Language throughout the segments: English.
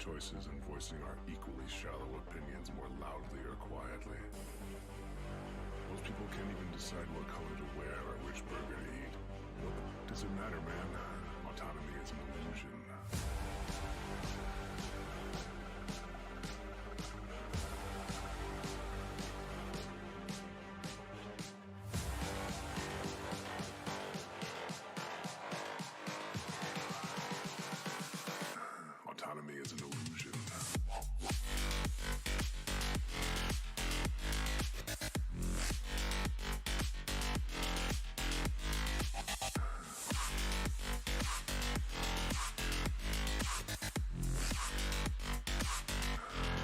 choices and voicing our equally shallow opinions more loudly or quietly. Most people can't even decide what color to wear or which burger to eat. What does it matter, man? Autonomy is an illusion. Autonomy is an illusion.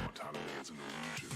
Autonomy is an illusion.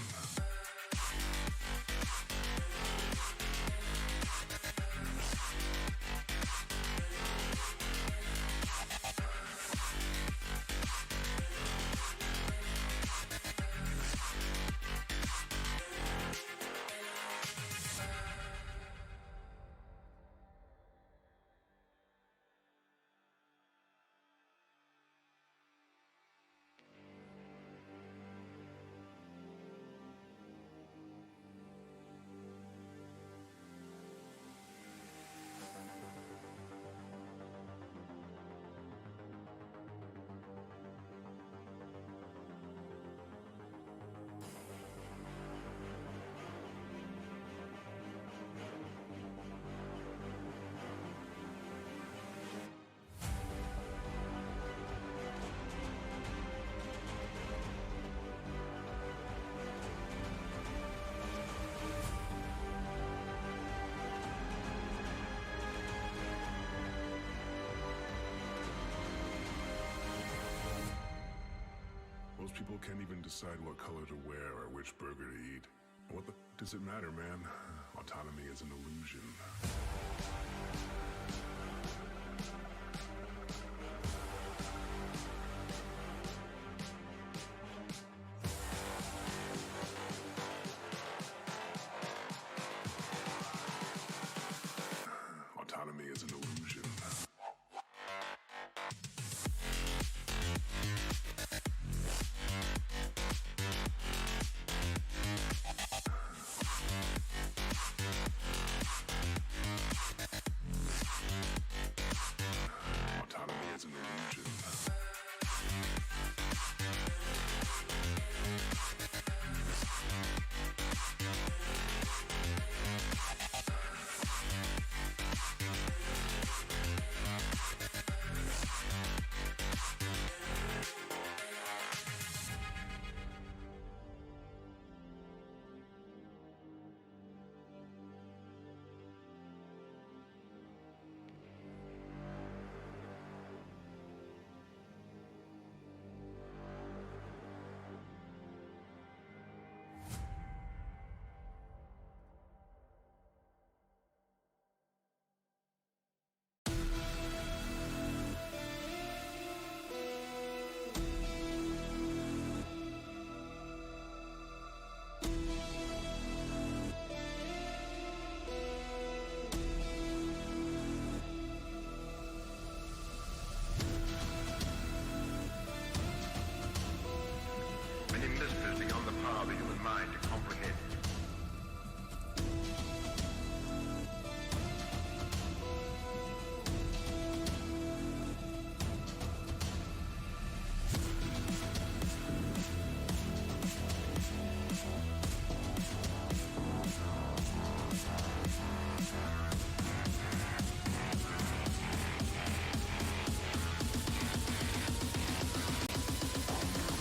Most people can't even decide what color to wear or which burger to eat. What the does it matter, man? Autonomy is an illusion. Autonomy is an illusion. Autonomy is an illusion. The human mind to comprehend.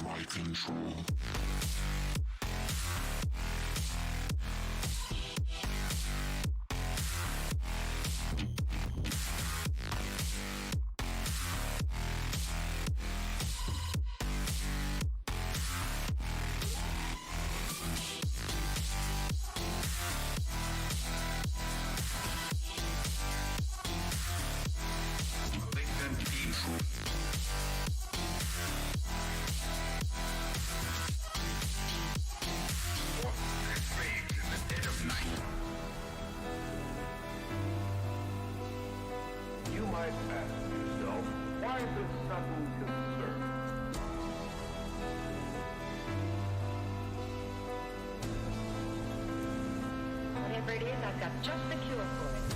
My control. Might ask yourself, why this sudden concern? got just the cure for it.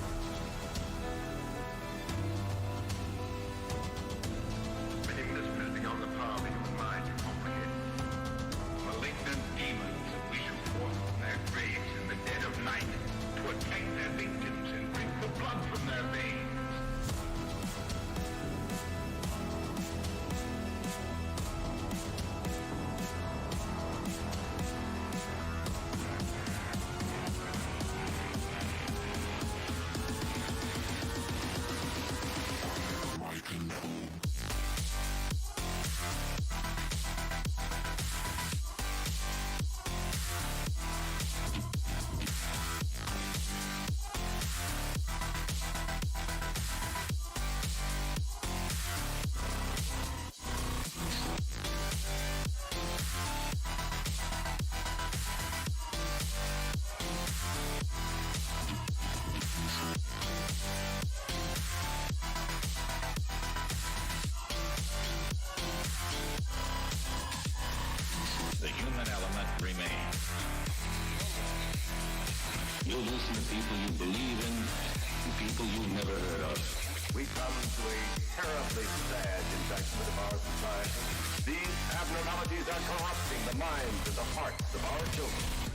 Malignus beyond the power of the human mind to comprehend. Malignant demons that issue forth from their graves in the dead of night to attack their victims and drink the blood from their veins. The human element remains. You listen to people you believe in, and people you've never heard of. We come to a terribly sad indictment of our society. These abnormalities are corrupting the minds and the hearts of our children.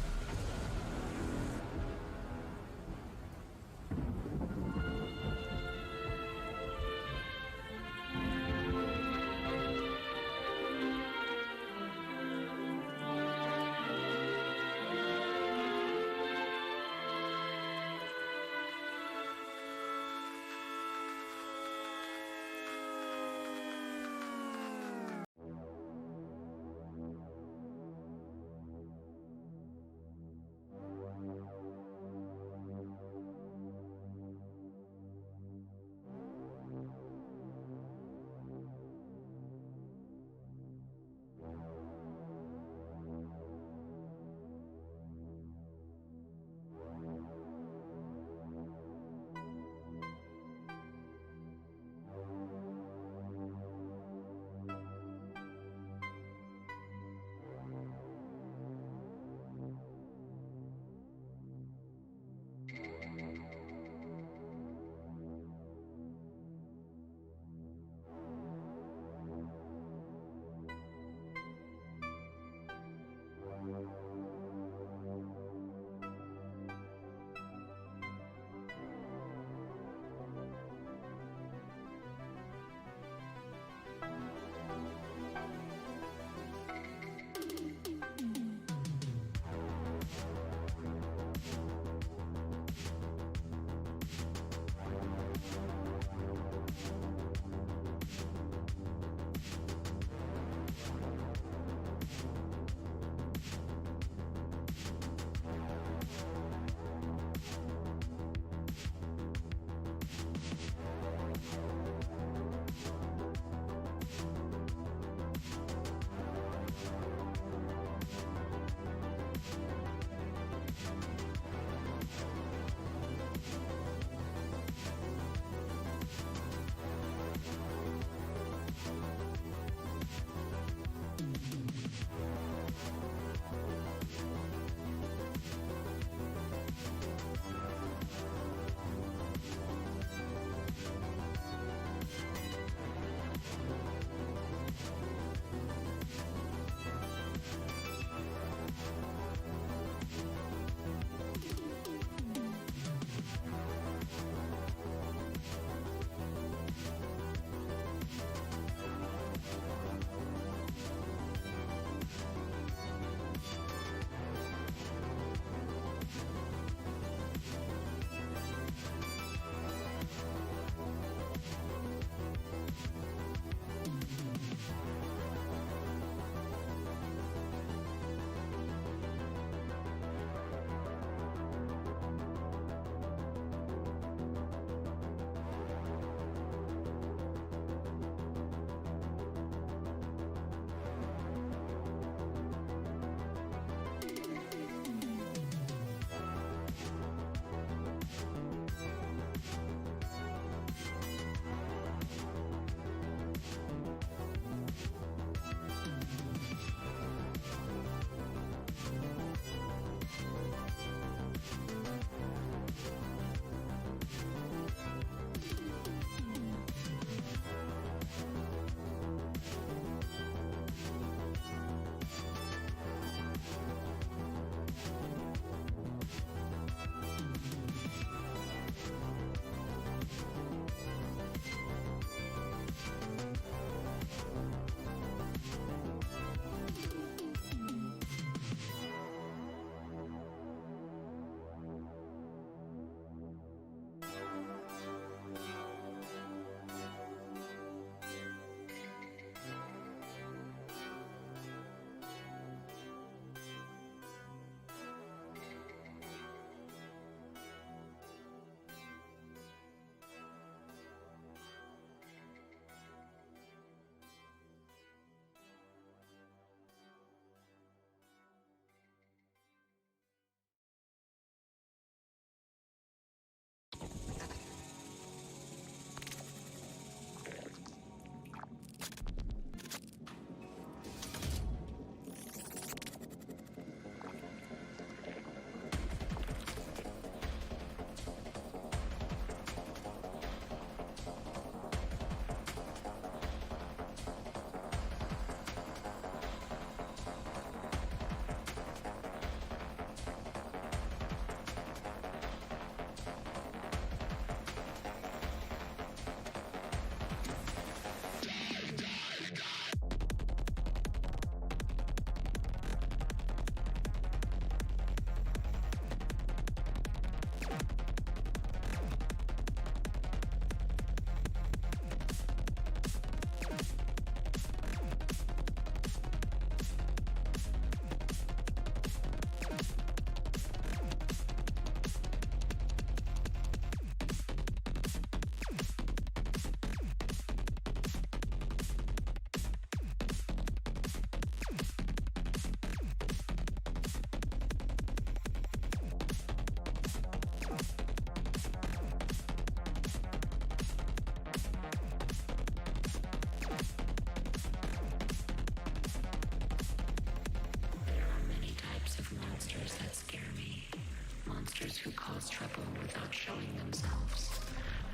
showing themselves.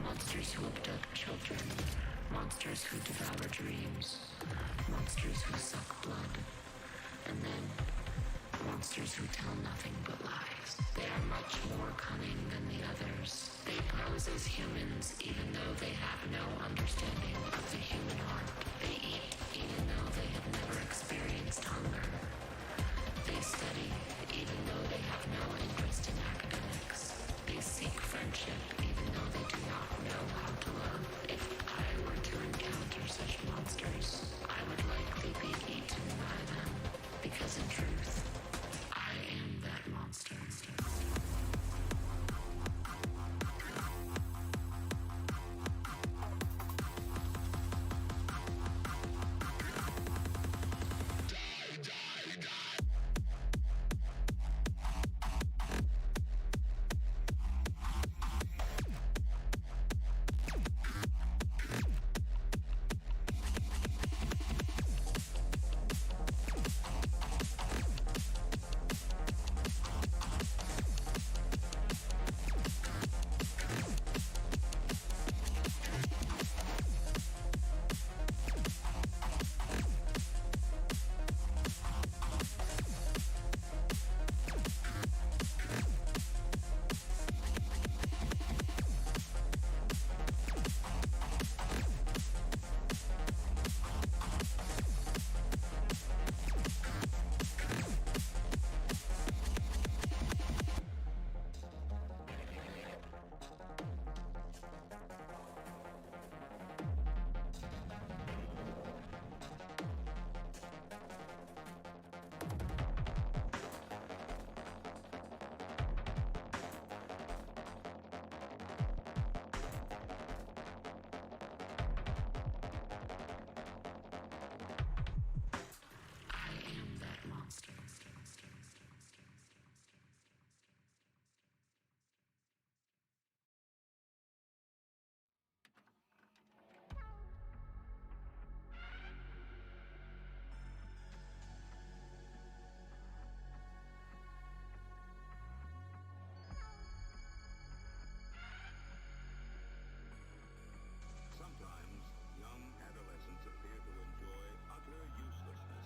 Monsters who abduct children. Monsters who devour dreams. Monsters who suck blood. And then, monsters who tell nothing but lies. They are much more cunning than the others. They pose as humans even though they have no understanding of the human heart. They eat even though they have never experienced hunger. They study even though they have no interest in academics. They seek friendship even though they do not know how to love. If I were to encounter such monsters, I would likely be eaten by them. Because in truth, I am that monster. Sometimes young adolescents appear to enjoy utter uselessness.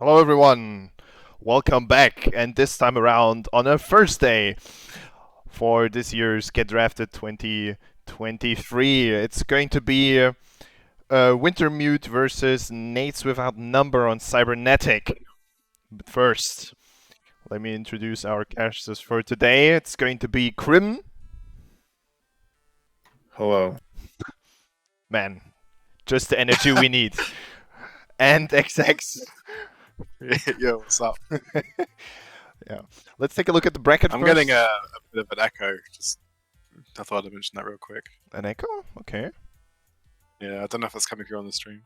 Hello everyone, welcome back, and this time around on a Thursday for this year's Get Drafted 2023. It's going to be Wintermute versus Nades without number on Cybernetic. But first, let me introduce our casters for today. It's going to be Krim. Hello. Man, just the energy we need. And XX. Yo, what's up? Yeah. Let's take a look at the bracket I'm first. getting a bit of an echo. Just I thought I'd mention that real quick. An echo? Okay. Yeah, I don't know if that's coming through on the stream.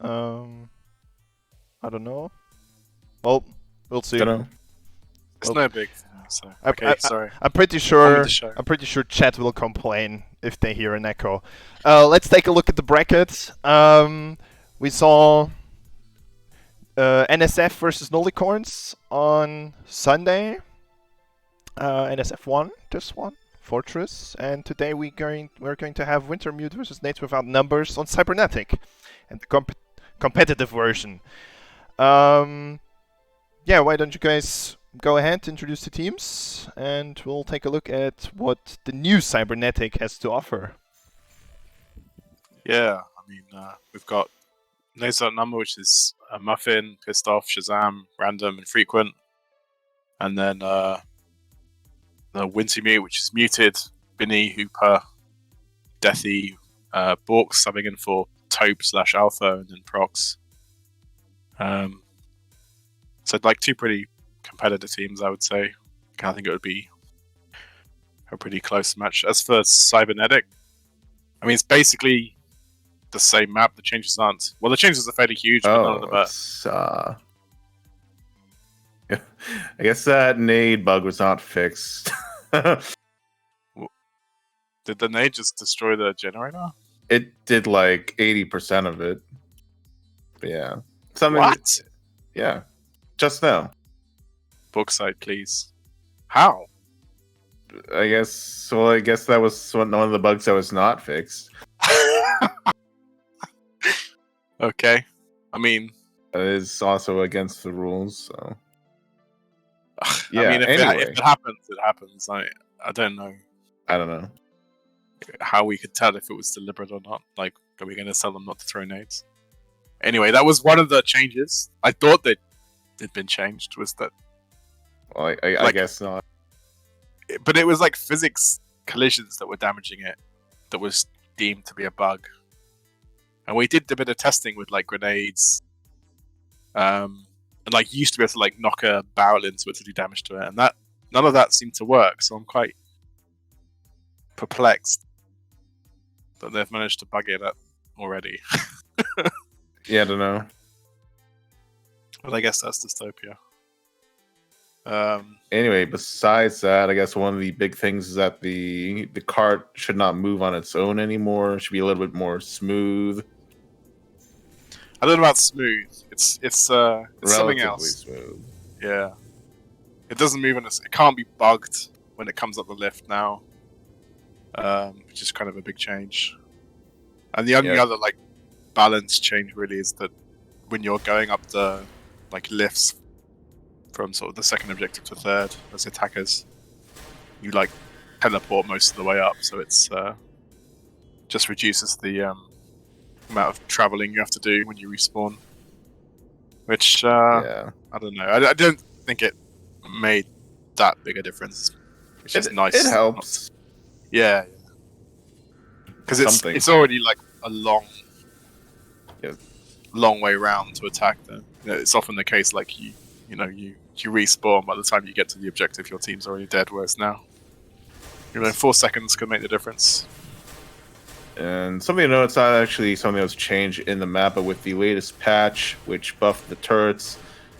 I don't know. Well, we'll see. Dunno. It's Well, no big thing, so okay, sorry. I'm pretty On sure. with the show. I'm pretty sure chat will complain if they hear an echo. Let's take a look at the bracket. We saw NSF versus Nolicorns on Sunday. NSF won this one, Fortress, and today we're going to have Wintermute versus Nades without numbers on Cybernetic, and the competitive version. Yeah, why don't you guys go ahead, introduce the teams, and we'll take a look at what the new Cybernetic has to offer. Yeah, I mean, we've got Nades number, which is Muffin, Pissed Off, Shazam, Random, and Frequent, and then the Wintermute, which is Muted, Binny, Hooper, Deathy, Bork subbing in for Taupe/Alpha, and then Prox. So like two pretty competitive teams, I would say. I think it would be a pretty close match. As for Cybernetic, I mean, it's basically the same map. The changes aren't... Well, the changes are fairly huge, but none of them are... It's, I guess that nade bug was not fixed. Did the nade just destroy the generator? It did like 80% of it. But yeah. What? Yeah. Just now. Bookside, please. How? I guess that was one of the bugs that was not fixed. Okay. I mean... It is also against the rules, so... Yeah, I mean, if anyway. it happens, it happens. I don't know I don't know. how we could tell if it was deliberate or not. Like, are we going to tell them not to throw nades? Anyway, that was one of the changes. I thought that it'd been changed, was that... Well, I guess not. But it was like physics collisions that were damaging it that was deemed to be a bug. And we did a bit of testing with like grenades. And like you used to be able to like knock a barrel into it to do damage to it, and that none of that seemed to work. So I'm quite perplexed that they've managed to bug it up already. Yeah, I don't know. But I guess that's dystopia. Anyway, besides that, I guess one of the big things is that the cart should not move on its own anymore. It should be a little bit more smooth. I don't know about smooth. It's something Relatively else. smooth. Yeah, it doesn't move on it can't be bugged when it comes up the lift now, which is kind of a big change. And the only other like balance change really is that when you're going up the like lifts from sort of the second objective to third as attackers, you like teleport most of the way up, so it's just reduces the amount of traveling you have to do when you respawn, which Yeah. I don't know. I don't think it made that big a difference, which is nice. It helps. Yeah, because Something. it's already like a long Yeah. long way round to attack them. You know, it's often the case like you respawn by the time you get to the objective, your team's already dead. Whereas now, 4 seconds could make the difference. And something to note, it's not actually something that was changed in the map, but with the latest patch, which buffed the turrets,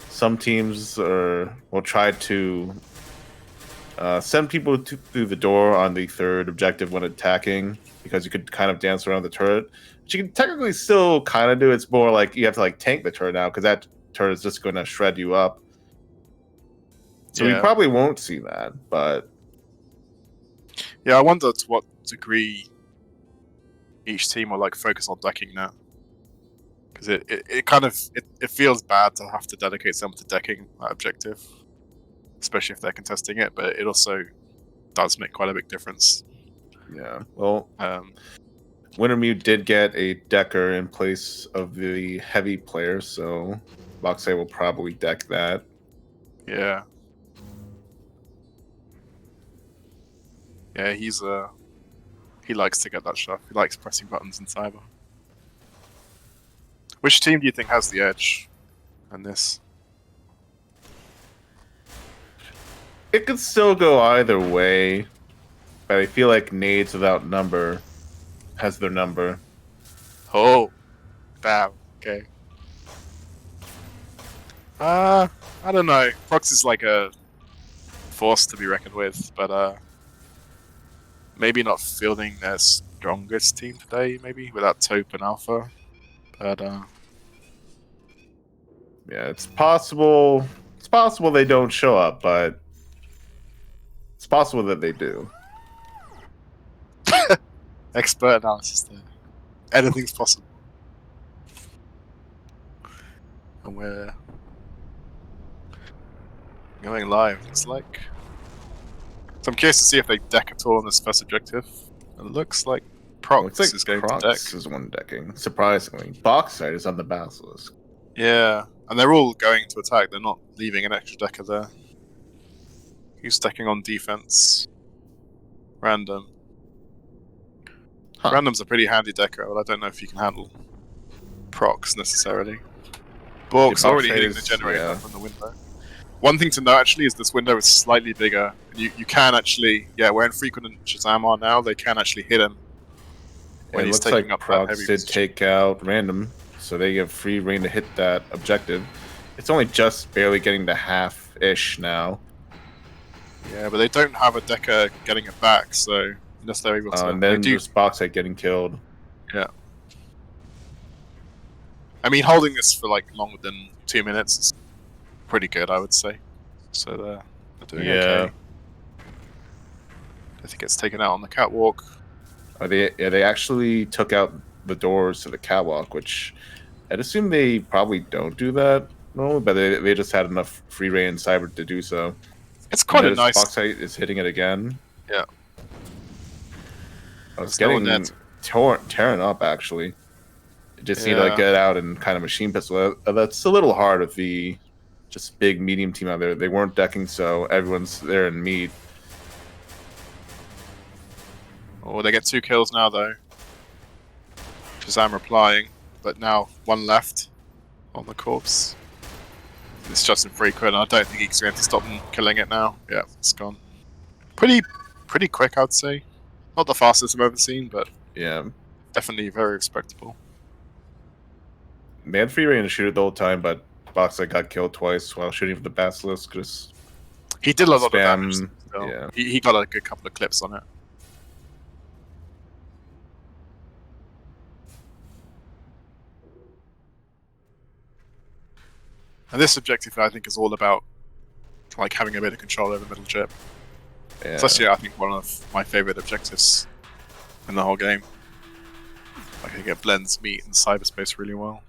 some teams will try to send people through the door on the third objective when attacking, because you could kind of dance around the turret. Which you can technically still kind of do. It's more like you have to like tank the turret now, because that turret is just going to shred you up. So we probably won't see that, but... Yeah, I wonder to what degree each team will like focus on decking now. Because it kind of it feels bad to have to dedicate someone to decking that objective, especially if they're contesting it. But it also does make quite a big difference. Yeah. Well, Wintermute did get a decker in place of the heavy player, so Boxay will probably deck that. Yeah. Yeah, he likes to get that stuff. He likes pressing buttons in Cyber. Which team do you think has the edge in this? It could still go either way, but I feel like Nades without number has their number. Oh, damn. Okay. I don't know. Prox is like a force to be reckoned with, but maybe not fielding their strongest team today. Maybe without Taupe and Alpha, but yeah, it's possible. It's possible they don't show up, but it's possible that they do. expert analysis there. Anything's possible. And we're going live, looks like. So I'm curious to see if they deck at all on this first objective. It looks like Prox is going to deck. Prox is one decking, surprisingly. Boxside is on the Basilisk. Yeah, and they're all going to attack. They're not leaving an extra decker there. Who's decking on defense? Random. Huh. Random's a pretty handy decker, but I don't know if you can handle Prox necessarily. Bork's already hitting the generator from the window. One thing to note actually is this window is slightly bigger. You can actually, where Infrequent and Shazam are now, they can actually hit him when he's taking up that heavy did position. take out Random, so they have free reign to hit that objective. It's only just barely getting to half-ish now. Yeah, but they don't have a decker getting it back, so unless they're able to... and then there's Boxhead getting killed. Yeah. I mean, holding this for like longer than 2 minutes is pretty good, I would say. So they're doing okay. I think it's taken out on the catwalk. They actually took out the doors to the catwalk, which I'd assume they probably don't do that normally, but they just had enough free reign cyber to do so. It's quite a nice... Boxhead is hitting it again. Yeah. It's getting tearing up, actually. You just need to get out and kind of machine pistol. That's a little hard with the just big medium team out there. They weren't decking, so everyone's there in meat. Oh, they get 2 kills now, though. Shazam replying, but now 1 left on the corpse. It's just Infrequent. I don't think he's going to stop them killing it now. Yeah, it's gone. Pretty quick, I'd say. Not the fastest I've ever seen, but yeah, definitely very respectable. They had free reign to shoot it the whole time, but Boxer got killed twice while shooting for the Basilisk. Just he did a lot of damage. Yeah, he got a good couple of clips on it. And this objective, I think, is all about like having a bit of control over middle chip. yeah. It's actually, I think, one of my favorite objectives in the whole game. I think it blends meat and cyberspace really well.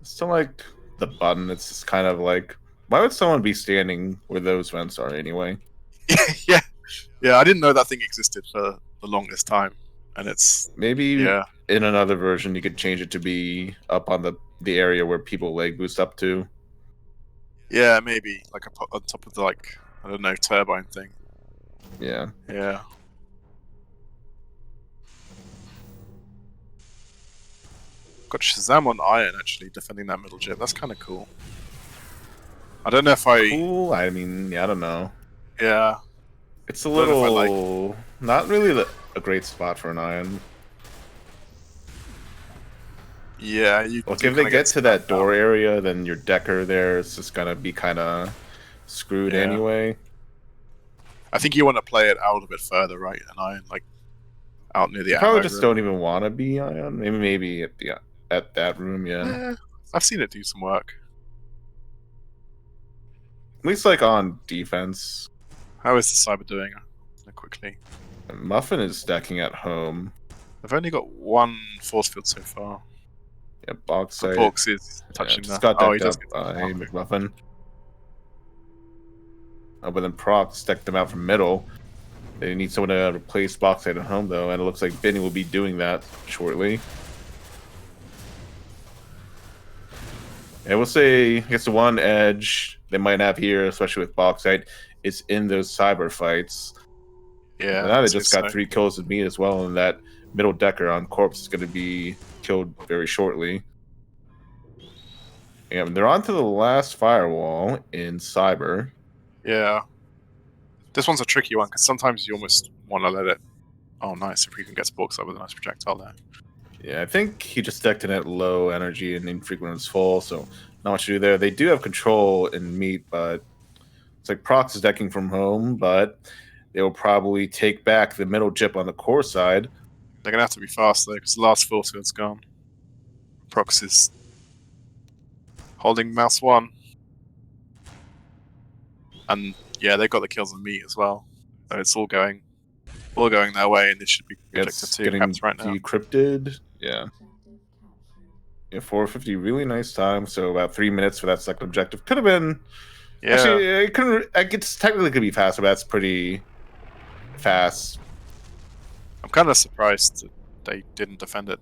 Still like the button. It's just kind of like, why would someone be standing where those vents are anyway? yeah. I didn't know that thing existed for the longest time, and it's maybe in another version you could change it to be up on the area where people leg boost up to. Yeah, maybe like on top of the I don't know, turbine thing. Yeah. Yeah. Got Shazam on Iron actually defending that middle chip. That's kind of cool. I don't know if Cool? I mean, I don't know. Yeah. It's a little... not really a great spot for an Iron. Yeah, if they get to that door area, then your decker there is just gonna be kind of screwed anyway. I think you want to play it out a bit further, right? And Iron, out near the. You probably just don't even want to be Iron. Maybe at that room, yeah. I've seen it do some work. At least on defense. How is the Cyber doing? Quickly. Muffin is decking at home. I've only got one force field so far. Yeah, box The site. box is touching just that. got Oh, he decked does up get by McMuffin. Oh, but then Prox decked them out from middle. They need someone to replace box site at home, though, and it looks like Benny will be doing that shortly. I will say, I guess the one edge they might have here, especially with Bauxite, is in those cyber fights. Yeah. But now they just got 3 kills with me as well, and that middle decker on Corpse is going to be killed very shortly. And they're on to the last firewall in cyber. Yeah. This one's a tricky one because sometimes you almost want to let it. Oh, nice! If we can get Sporks up with a nice projectile there. Yeah, I think he just decked it at low energy and infrequent was full, so not much to do there. They do have control in meat, but it's like Prox is decking from home, but they will probably take back the middle jip on the core side. They're gonna have to be fast though because the last force field's gone. Prox is holding mouse 1, and yeah, they got the kills on meat as well. So it's all going their way, and this should be objective 2 getting caps right now. decrypted. Yeah. 450, really nice time. So about 3 minutes for that second objective. Could have been. Yeah. Actually, it couldn't. It's technically could be faster, but that's pretty fast. I'm kind of surprised that they didn't defend it.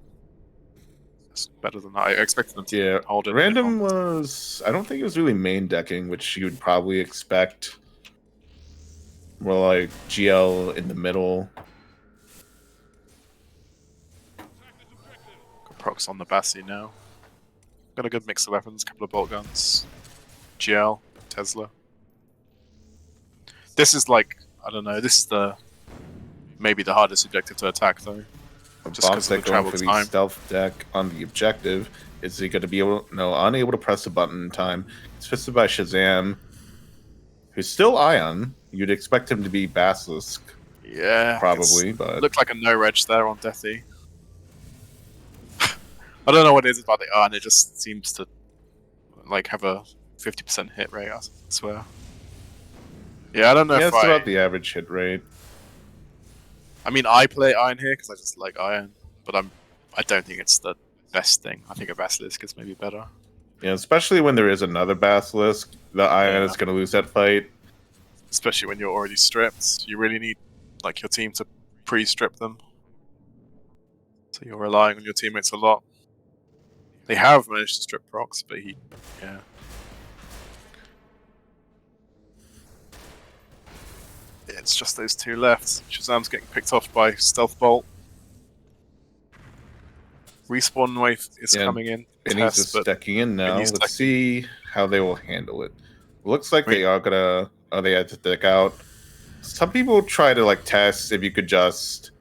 It's better than I expected them to hold it. Random was. I don't think it was really main decking, which you would probably expect. More like GL in the middle. Got Prox on the Bassi now. Got a good mix of weapons, a couple of bolt guns, GL, Tesla. This is like, I don't know, this is maybe the hardest objective to attack though. Just because of the travel for time. the stealth deck on the objective. Is he going to be able? No, unable to press a button in time. It's fisted by Shazam, who's still Ion. You'd expect him to be Basilisk. Yeah, probably, but looked like a no reg there on Deathy. I don't know what it is about the Ion. It just seems to like have a 50% hit rate. I swear. Yeah, I don't know. Yeah, if it's about the average hit rate. I mean, I play Iron here because I just like Iron, but I don't think it's the best thing. I think a Basilisk is maybe better. Yeah, especially when there is another Basilisk, the Ion is going to lose that fight. Especially when you're already stripped, you really need like your team to pre-strip them. So you're relying on your teammates a lot. They have managed to strip Prox, but yeah. It's just those 2 left. Shazam's getting picked off by Stealth Bolt. Respawn wave is coming in. Benny's just stacking in now. Let's see how they will handle it. Looks like they are gonna. Oh, they had to deck out. Some people try to like test if you could just.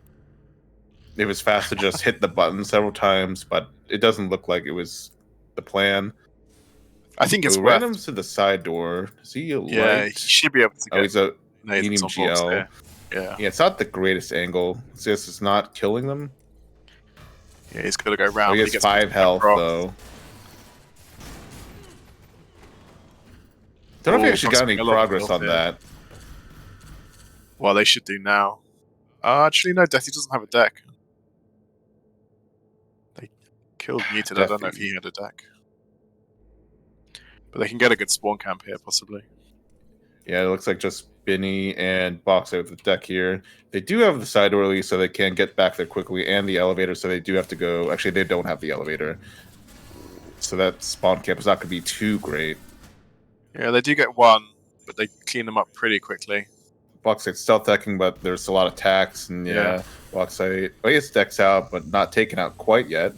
It was fast to just hit the button several times, but it doesn't look like it was the plan. I think it's randoms to the side door. Is he a light? He should be able to get. Oh, he's a Nades medium GL. Yeah, it's not the greatest angle. It's just it's not killing them. Yeah, he's gonna go round. Oh, he gets 5 health though. Don't know if he actually got any progress on that. Well, they should do now. Actually, no, Deathy doesn't have a deck. They killed Muted. I don't know if he had a deck. But they can get a good spawn camp here, possibly. Yeah, it looks like just Benny and Box out the deck here. They do have the side door release, so they can get back there quickly, and the elevator, so they do have to go. Actually, they don't have the elevator. So that spawn camp is not going to be too great. Yeah, they do get 1, but they clean them up pretty quickly. Bauxite stealth decking, but there's a lot of tax, and Bauxite. Oh, he gets decks out, but not taken out quite yet.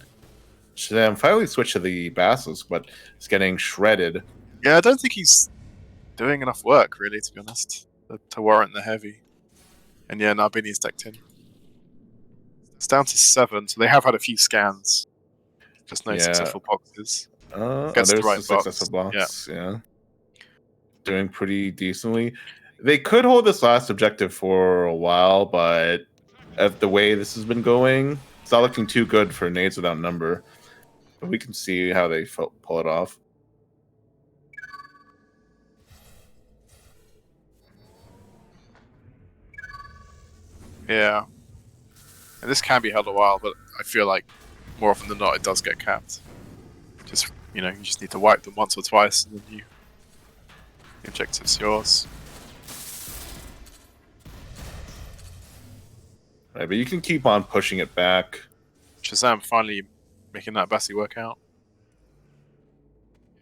Shazam finally switched to the Basilisk, but it's getting shredded. Yeah, I don't think he's doing enough work, really, to be honest, to warrant the heavy. And yeah, now Benny's decked in. It's down to 7, so they have had a few scans. Just no successful boxes. There's the right successful box. Yeah. Doing pretty decently. They could hold this last objective for a while, but at the way this has been going, it's not looking too good for Nades without number. But we can see how they pull it off. Yeah. And this can be held a while, but I feel like more often than not it does get capped. Just, you know, you just need to wipe them once or twice and then the objective's yours. Right, but you can keep on pushing it back. Shazam finally making that Bassi work out.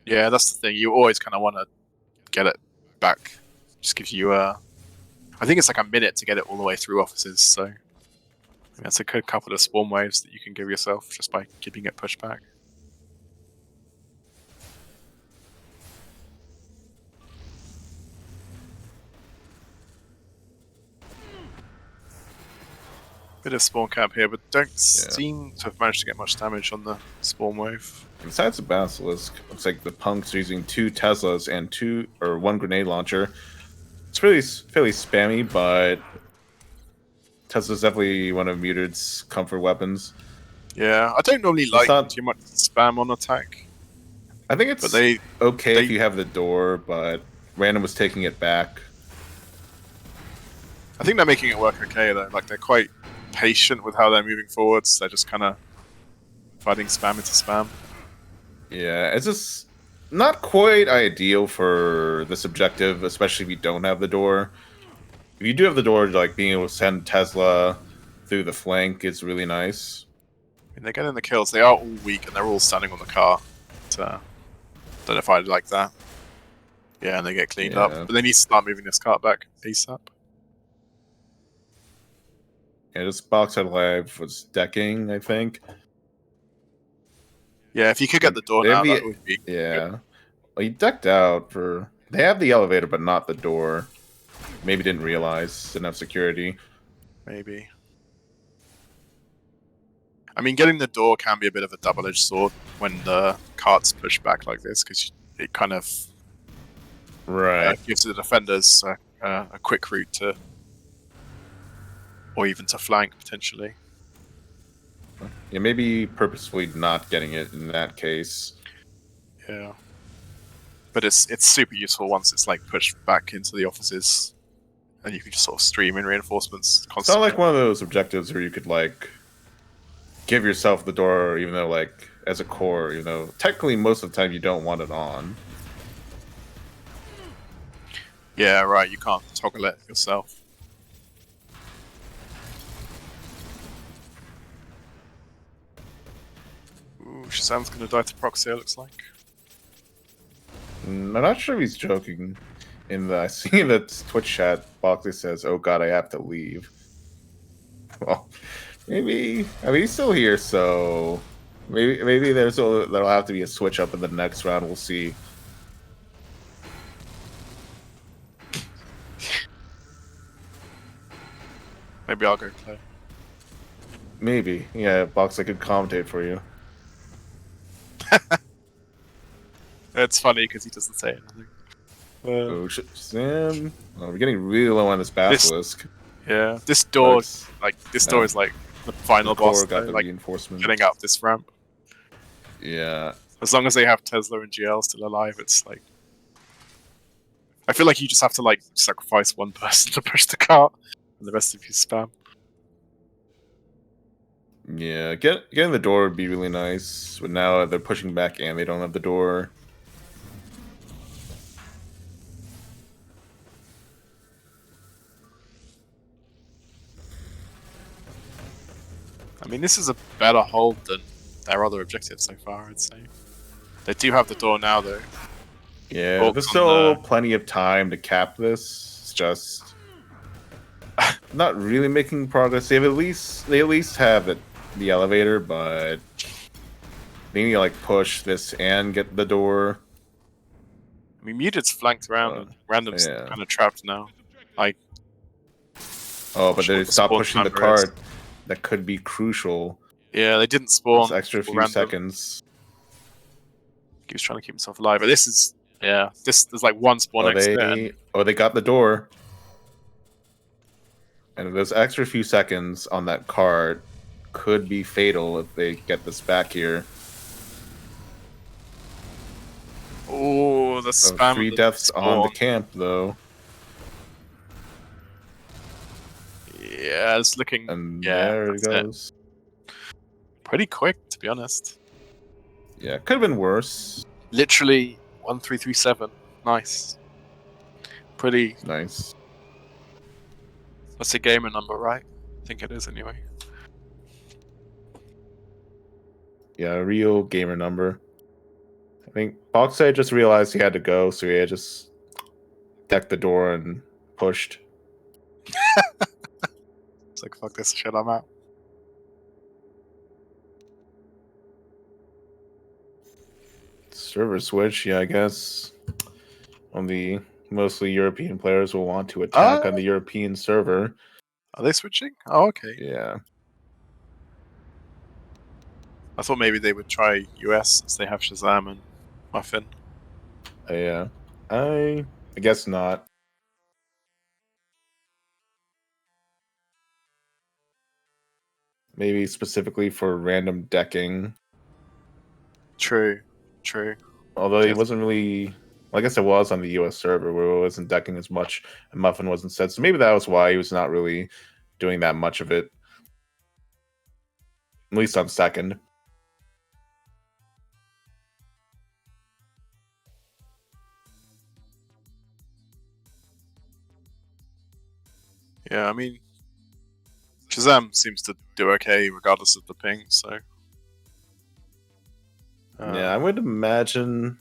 Yeah, that's the thing. You always kind of want to get it back. Just gives you I think it's like a minute to get it all the way through offices, so that's a good couple of spawn waves that you can give yourself just by keeping it pushed back. Bit of spawn cap here, but don't seem to have managed to get much damage on the spawn wave. Besides the Basilisk, looks like the punks are using 2 Teslas and 1 grenade launcher. It's really fairly spammy, but Tesla's definitely one of Muted's comfort weapons. Yeah, I don't normally like too much spam on attack. I think it's okay if you have the door, but Random was taking it back. I think they're making it work okay though. Like they're quite patient with how they're moving forwards. They're just kind of fighting spam into spam. Yeah, it's just not quite ideal for this objective, especially if you don't have the door. If you do have the door, like being able to send Tesla through the flank is really nice. I mean, they're getting the kills. They are all weak and they're all standing on the car. Don't know if I'd like that. Yeah, and they get cleaned up. But they need to start moving this cart back ASAP. Yeah, this box out alive was decking, I think. Yeah, if you could get the door now, that would be good. Well, he decked out for... They have the elevator, but not the door. Maybe didn't realize. Didn't have security. Maybe. I mean, getting the door can be a bit of a double-edged sword when the cart's pushed back like this, because it kind of gives the defenders a quick route to... or even to flank, potentially. Yeah, maybe purposefully not getting it in that case. Yeah. But it's super useful once it's like pushed back into the offices, and you can just sort of stream in reinforcements constantly. It's not like one of those objectives where you could like give yourself the door, even though like as a core, you know, technically most of the time you don't want it on. Yeah, right. You can't toggle it yourself. Ooh, Shazam's gonna die to proxy, it looks like. I'm not sure if he's joking. I see in the Twitch chat, Boxley says, "Oh God, I have to leave." Well, maybe. I mean, he's still here, so maybe there'll have to be a switch up in the next round. We'll see. Maybe I'll go play. Maybe, yeah. Boxley could commentate for you. It's funny because he doesn't say anything. Oh, Sam. Oh, we're getting really low on this Basilisk. This door, is like the final boss. Got the like reinforcement. getting up this ramp. Yeah. As long as they have Tesla and GL still alive, it's like I feel like you just have to like sacrifice one person to push the cart, and the rest of you spam. Yeah, getting the door would be really nice, but now they're pushing back and they don't have the door. I mean, this is a better hold than their other objectives so far, I'd say. They do have the door now, though. Yeah, there's still plenty of time to cap this. It's just not really making progress. They at least have the elevator, but they need to like push this and get the door. I mean, Muted's flanked around, and Random's kind of trapped now. Like, but they stopped pushing the cart. That could be crucial. Yeah, they didn't spawn. It's extra few seconds. He was trying to keep himself alive, but this is there's like one spawn extra. They got the door, and those extra few seconds on that cart could be fatal if they get this back here. Oh, the spam! 3 deaths on the camp, though. Yeah, it's looking. And yeah, there it that's goes. Pretty quick, to be honest. Yeah, could have been worse. Literally 1337. Nice. Pretty. Nice. That's a gamer number, right? I think it is anyway. Yeah, real gamer number. I think Boxside just realized he had to go, so he just decked the door and pushed. It's like, fuck this shit, I'm out. Server switch, yeah, I guess. On the mostly European players will want to attack on the European server. Are they switching? Oh, okay. Yeah. I thought maybe they would try US since they have Shazam and Muffin. Yeah. I guess not. Maybe specifically for random decking. True. Although he wasn't really, well, I guess it was on the US server where it wasn't decking as much and Muffin wasn't set. So maybe that was why he was not really doing that much of it. At least on second. Yeah, I mean, Shazam seems to do okay regardless of the ping, so. Yeah, I would imagine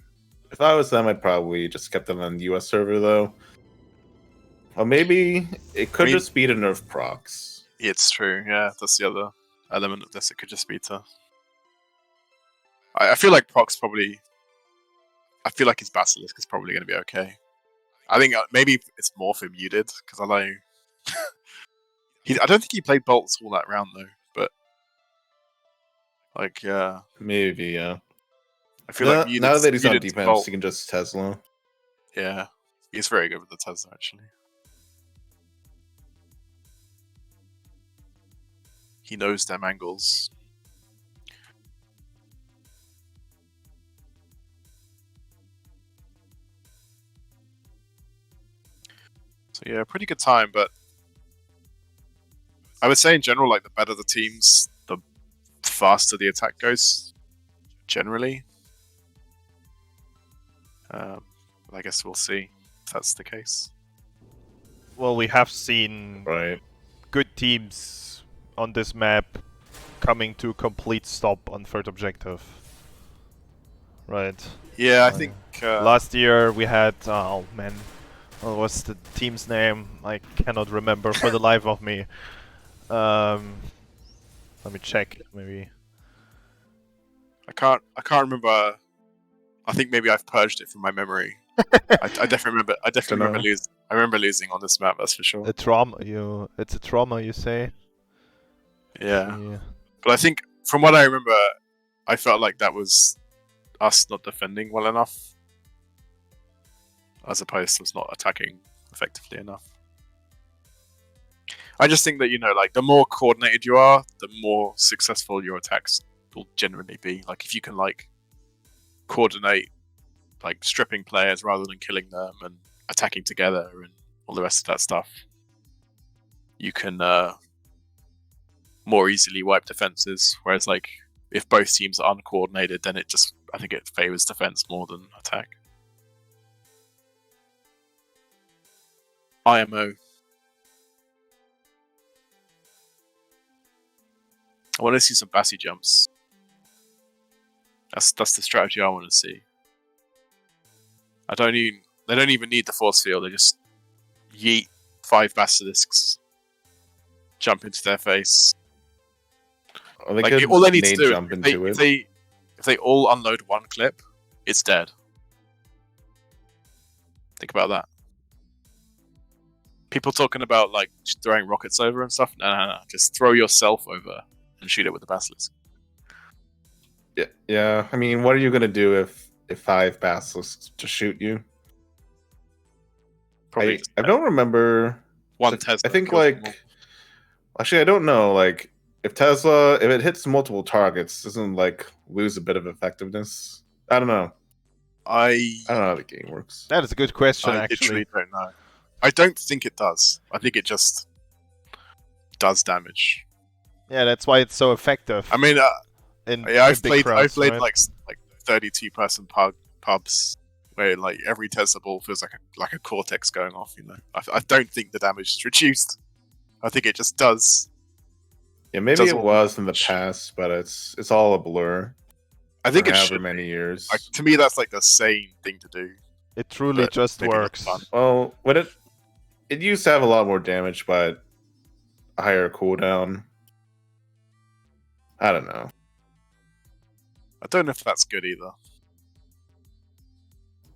if I was them, I'd probably just kept them on the US server though. Or maybe it could just be to nerf procs. It's true, yeah, that's the other element of this. It could just be to. I feel like procs probably. I feel like his Basilisk is probably going to be okay. I think maybe it's more for muted, because I know. I don't think he played bolts all that round though, but. Like, yeah. Maybe, yeah. I feel like now that he's on Muted's defense, bolt. he can just Tesla. Yeah, he's very good with the Tesla actually. He knows them angles. So yeah, pretty good time, but I would say in general, like the better the teams, the faster the attack goes. Generally. But I guess we'll see if that's the case. Well, we have seen good teams on this map coming to a complete stop on third objective. Right. Yeah, I think last year we had, oh man, what was the team's name? I cannot remember for the life of me. Let me check. Maybe I can't remember. I think maybe I've purged it from my memory. I definitely remember. I definitely remember losing. I remember losing on this map. That's for sure. a trauma. It's a trauma, you say? Yeah. But I think from what I remember, I felt like that was us not defending well enough, as opposed to us not attacking effectively enough. I just think that, like the more coordinated you are, the more successful your attacks will generally be. Like if you can like coordinate like stripping players rather than killing them and attacking together and all the rest of that stuff, you can more easily wipe defenses. Whereas like if both teams are uncoordinated, then I think it favors defense more than attack. IMO. I want to see some Bassi jumps. That's the strategy I want to see. They don't even need the force field. They just yeet 5 basilisks, jump into their face. Or Like all they need to do, if they all unload one clip, it's dead. Think about that. People talking about like throwing rockets over and stuff. No. Just throw yourself over and shoot it with the basilisk. Yeah. I mean, what are you gonna do if 5 basilisks just shoot you? Probably. I don't remember. One Tesla. I think actually I don't know. Like if it hits multiple targets, doesn't like lose a bit of effectiveness? I don't know. I don't know how the game works. That is a good question. I actually, literally don't know. I don't think it does. I think it just does damage. Yeah, that's why it's so effective. I mean, in I've big played crowds, right? like 32-person pubs where like every Tesla ball feels like a cortex going off. You know, I don't think the damage is reduced. I think it just does. Yeah, maybe does it all was the in the damage. past, but it's all a blur. I think for it however should many be. years. Like, to me, that's like the sane thing to do. It truly but just maybe not works. fun. Well, when it used to have a lot more damage, but a higher cooldown. I don't know. I don't know if that's good either.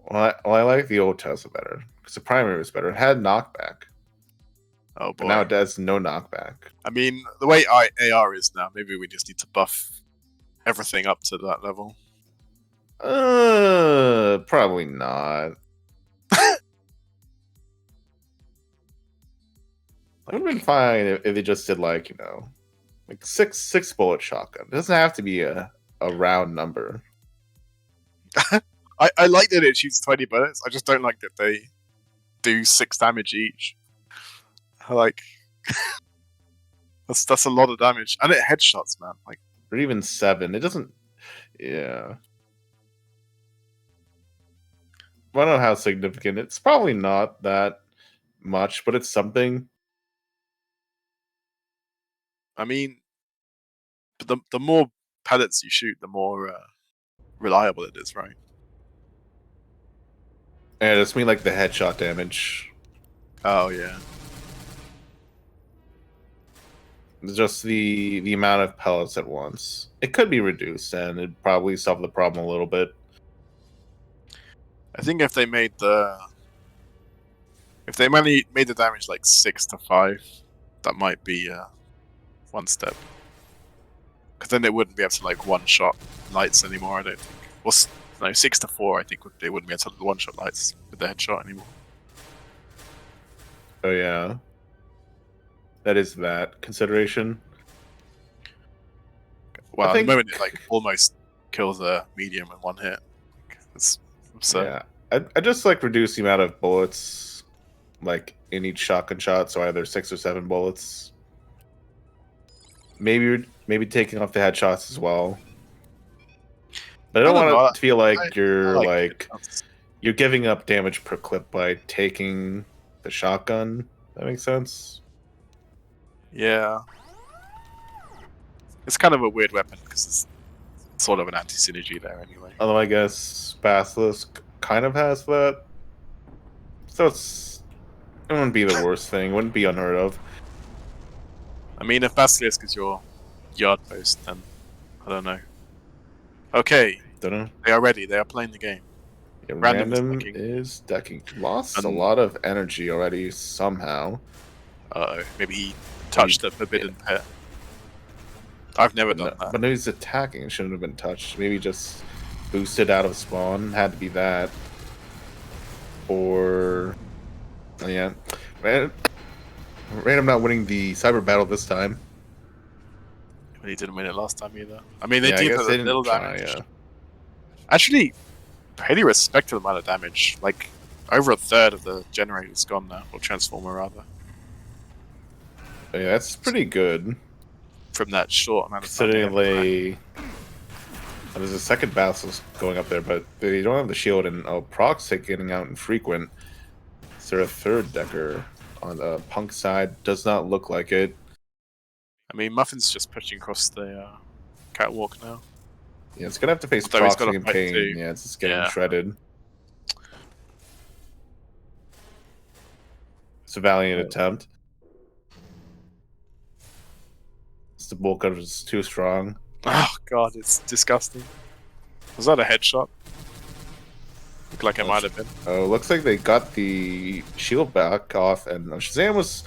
Well, I like the old Tesla better because the primary was better. It had knockback, Oh but boy. now it does no knockback. I mean, the way AR is now, maybe we just need to buff everything up to that level. Probably not. It would have been fine if they just did like like six bullet shotgun. It doesn't have to be a round number. I like that it shoots 20 bullets. I just don't like that they do 6 damage each. Like that's a lot of damage, and it headshots, man. Like, Or even 7. It doesn't. Yeah. I don't know how significant. It's probably not that much, but it's something. I mean, the more pellets you shoot, the more reliable it is, right? Yeah, that's mean like the headshot damage. Oh yeah. Just the amount of pellets at once. It could be reduced, and it'd probably solve the problem a little bit. I think if they made the damage like 6 to 5, that might be one step. Because then they wouldn't be able to like one-shot lights anymore. I don't think. Well, no, 6 to 4. I think they wouldn't be able to one-shot lights with the headshot anymore. Oh yeah, that is that consideration. Well, I at think- the moment it like almost kills a medium in one hit. It's absurd. Yeah, I just like reduce the amount of bullets, like in each shotgun shot. So either 6 or 7 bullets. Maybe taking off the headshots as well. But I don't want it to feel like you're like you're giving up damage per clip by taking the shotgun. That makes sense. Yeah. It's kind of a weird weapon because it's sort of an anti-synergy there anyway. Although I guess Basilisk kind of has that. So it wouldn't be the worst thing. Wouldn't be unheard of. I mean, if Basilisk is your yard post, then I don't know. Okay, Don't know. they are ready. They are playing the game. Yeah, Random is random decking. is decking. Lost a And- lot of energy already somehow. Uh-oh, maybe he touched the forbidden pit. I've never done that. But no, he's attacking. It shouldn't have been touched. Maybe just boosted out of spawn. Had to be that. Or... Oh, yeah. Random not winning the cyber battle this time. But he didn't win it last time either. I mean, they Yeah, I did guess a they didn't little try, damage. yeah. Actually, pretty respectable amount of damage. Like, over a third of the generator's gone now. Or transformer, rather. Yeah, that's pretty good. From that short amount of time. Considering they... There's a second Basilisk going up there, but they don't have the shield, and Proc's getting out infrequent. Is there a third decker on the Punk side? Does not look like it. I mean, Muffin's just pushing across the catwalk now. Yeah, it's gonna have to face Although he's Proxy got a and fight Pain. too. Yeah, it's just getting Yeah. shredded. It's a valiant attempt. The bull cutter is too strong. Oh god, it's disgusting. Was that a headshot? Looked like it might have been. Oh, looks like they got the shield back off, and Shazam was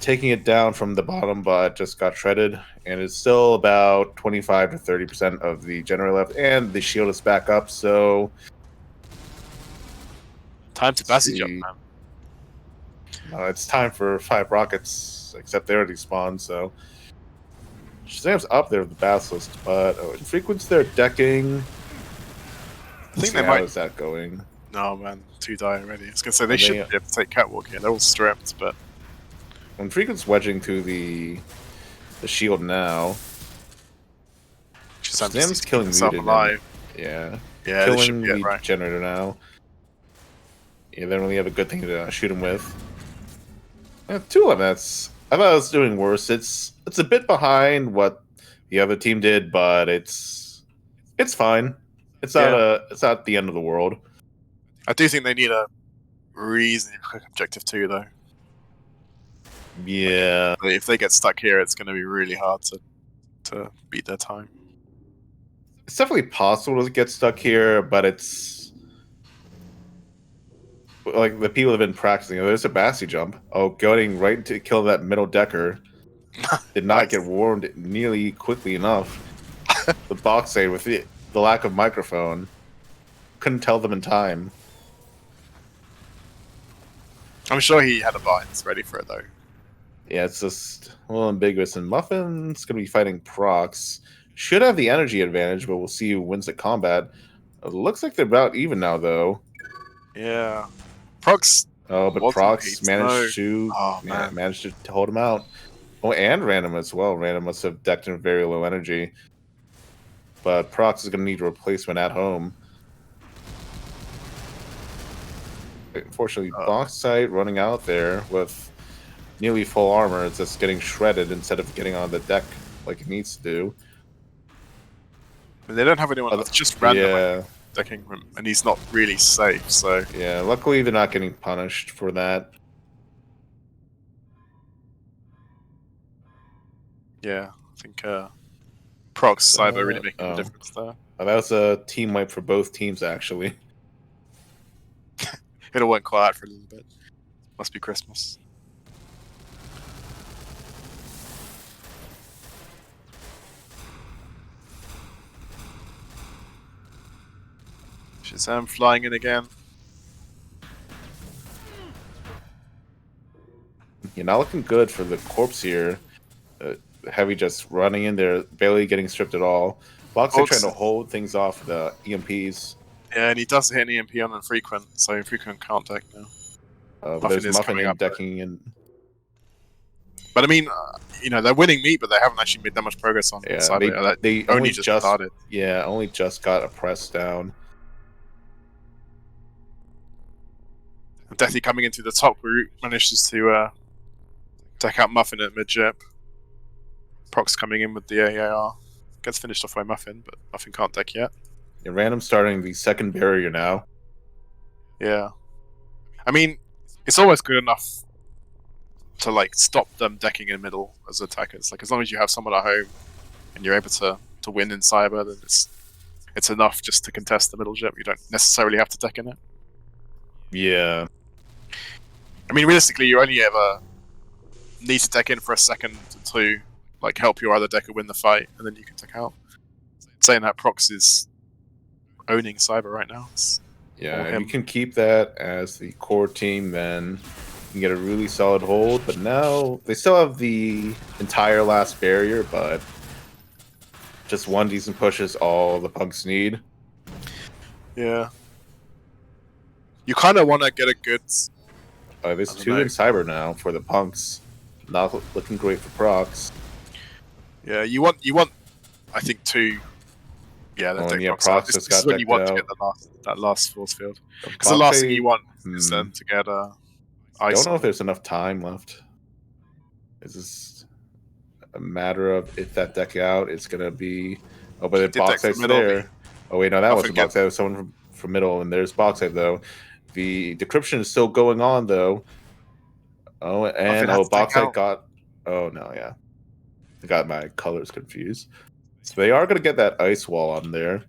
taking it down from the bottom, but just got shredded. And it's still about 25 to 30% of the generator left, and the shield is back up. So Time to Let's passage jump, see. man. it's time for 5 rockets, except they already spawned. So Shazam's up there with the Basilisk, but Infrequent's there decking. I think See, they how might. is that going? No, man, 2 die already. I was gonna say they Are should they- be able to take catwalk here. They're all stripped, but When Frequent's wedging through the shield now. Sam's killing himself Muted. alive. Yeah. Yeah, this should Killing be it, the right? generator now. Yeah, they don't really have a good thing to shoot him with. 2 limits. I thought I was doing worse. It's a bit behind what the other team did, but it's fine. It's not the end of the world. I do think they need a reasonably quick objective too, though. Yeah. Like, if they get stuck here, it's going to be really hard to beat their time. It's definitely possible to get stuck here, but it's like the people have been practicing. Oh, there's a Bassi jump. Oh, going right to kill that middle decker. Did not get warmed nearly quickly enough. The box aid with the lack of microphone. Couldn't tell them in time. I'm sure he had a vines ready for it, though. Yeah, it's just a little ambiguous. And Muffin's going to be fighting Prox. Should have the energy advantage, but we'll see who wins the combat. It looks like they're about even now, though. Yeah. Prox. Oh, but Prox managed to hold him out. Oh, and Random as well. Random must have decked him very low energy. But Prox is going to need a replacement at home. Unfortunately, Bauxite running out there with nearly full armor. It's just getting shredded instead of getting on the deck like it needs to do. But they don't have anyone that's just random decking him, and he's not really safe, so... Yeah, luckily they're not getting punished for that. Yeah, I think Prox Cyber really making a difference there. That was a team wipe for both teams, actually. It all went quiet for a little bit. Must be Christmas. Shazam flying in again. You're not looking good for the corpse here. Heavy just running in there, barely getting stripped at all. Boxer trying to hold things off the EMPs. Yeah, and he does hit an EMP on Infrequent, so Infrequent can't deck now. But there's Muffin in decking in. But I mean, you know, they're winning meat, but they haven't actually made that much progress on Cyber. They only just started. Yeah, only just got a press down. Deathy coming into the top route manages to deck out Muffin at mid-jip. Prox coming in with the AAR. Gets finished off by Muffin, but Muffin can't deck yet. Yeah, Random starting the second barrier now. Yeah. I mean, it's always good enough to like stop them decking in the middle as attackers. Like as long as you have someone at home and you're able to win in Cyber, then it's enough just to contest the middle jip. You don't necessarily have to deck in it. Yeah. I mean, realistically, you only ever need to deck in for a second to like help your other decker win the fight, and then you can deck out. Saying that, Prox is owning Cyber right now. Yeah, if you can keep that as the core team, then you can get a really solid hold. But now they still have the entire last barrier, but just one decent push is all the punks need. Yeah. You kind of want to get a good... there's 2 in Cyber now for the punks. Not looking great for Prox. Yeah, you want I think 2... Yeah, Prox this is when you want to get that last force field. Because the last thing you want is them to get ice. I don't know if there's enough time left. It's just a matter of if that deck out, it's going to be... Oh, but the Boxite's there. Oh, wait, no, that wasn't Boxite. That was someone from middle, and there's Boxite, though. The decryption is still going on, though. Oh, and Boxite got... Oh, no, yeah. I got my colors confused. So they are going to get that ice wall on there.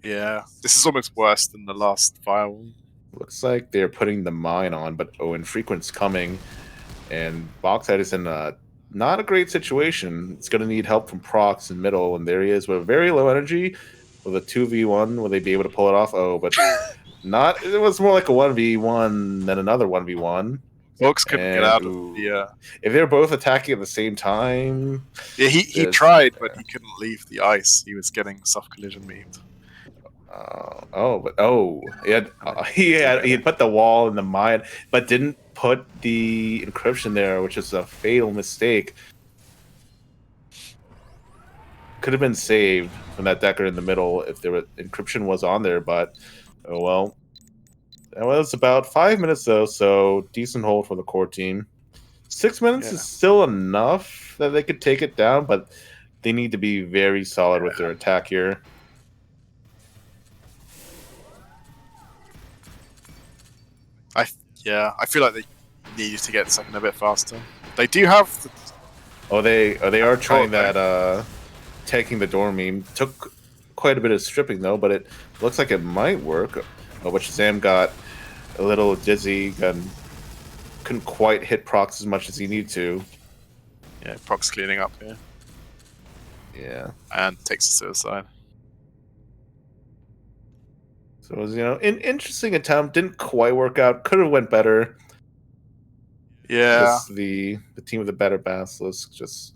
Yeah, this is almost worse than the last firewall. Looks like they're putting the mine on, but Infrequent's coming. And Boxite is in not a great situation. It's going to need help from Prox in middle, and there he is with very low energy. With a 2v1, will they be able to pull it off? Oh, but not. It was more like a 1v1 than another 1v1. Folks couldn't get out of the... If they're both attacking at the same time... Yeah, he tried, but he couldn't leave the ice. He was getting soft collision memed. He had put the wall in the mine, but didn't put the encryption there, which is a fatal mistake. Could have been saved from that decker in the middle if there were encryption was on there, but oh well. That was about 5 minutes though, so decent hold for the core team. 6 minutes is still enough that they could take it down, but they need to be very solid with their attack here. I feel like they needed to get the second a bit faster. They do have. They are trying that. Taking the door meme took quite a bit of stripping though, but it looks like it might work. But Shazam got a little dizzy and couldn't quite hit Prox as much as he needed to. Yeah, Prox cleaning up here. Yeah, and takes a suicide. So it was, an interesting attempt. Didn't quite work out. Could have went better. Yeah. Just the team with the better basilisk just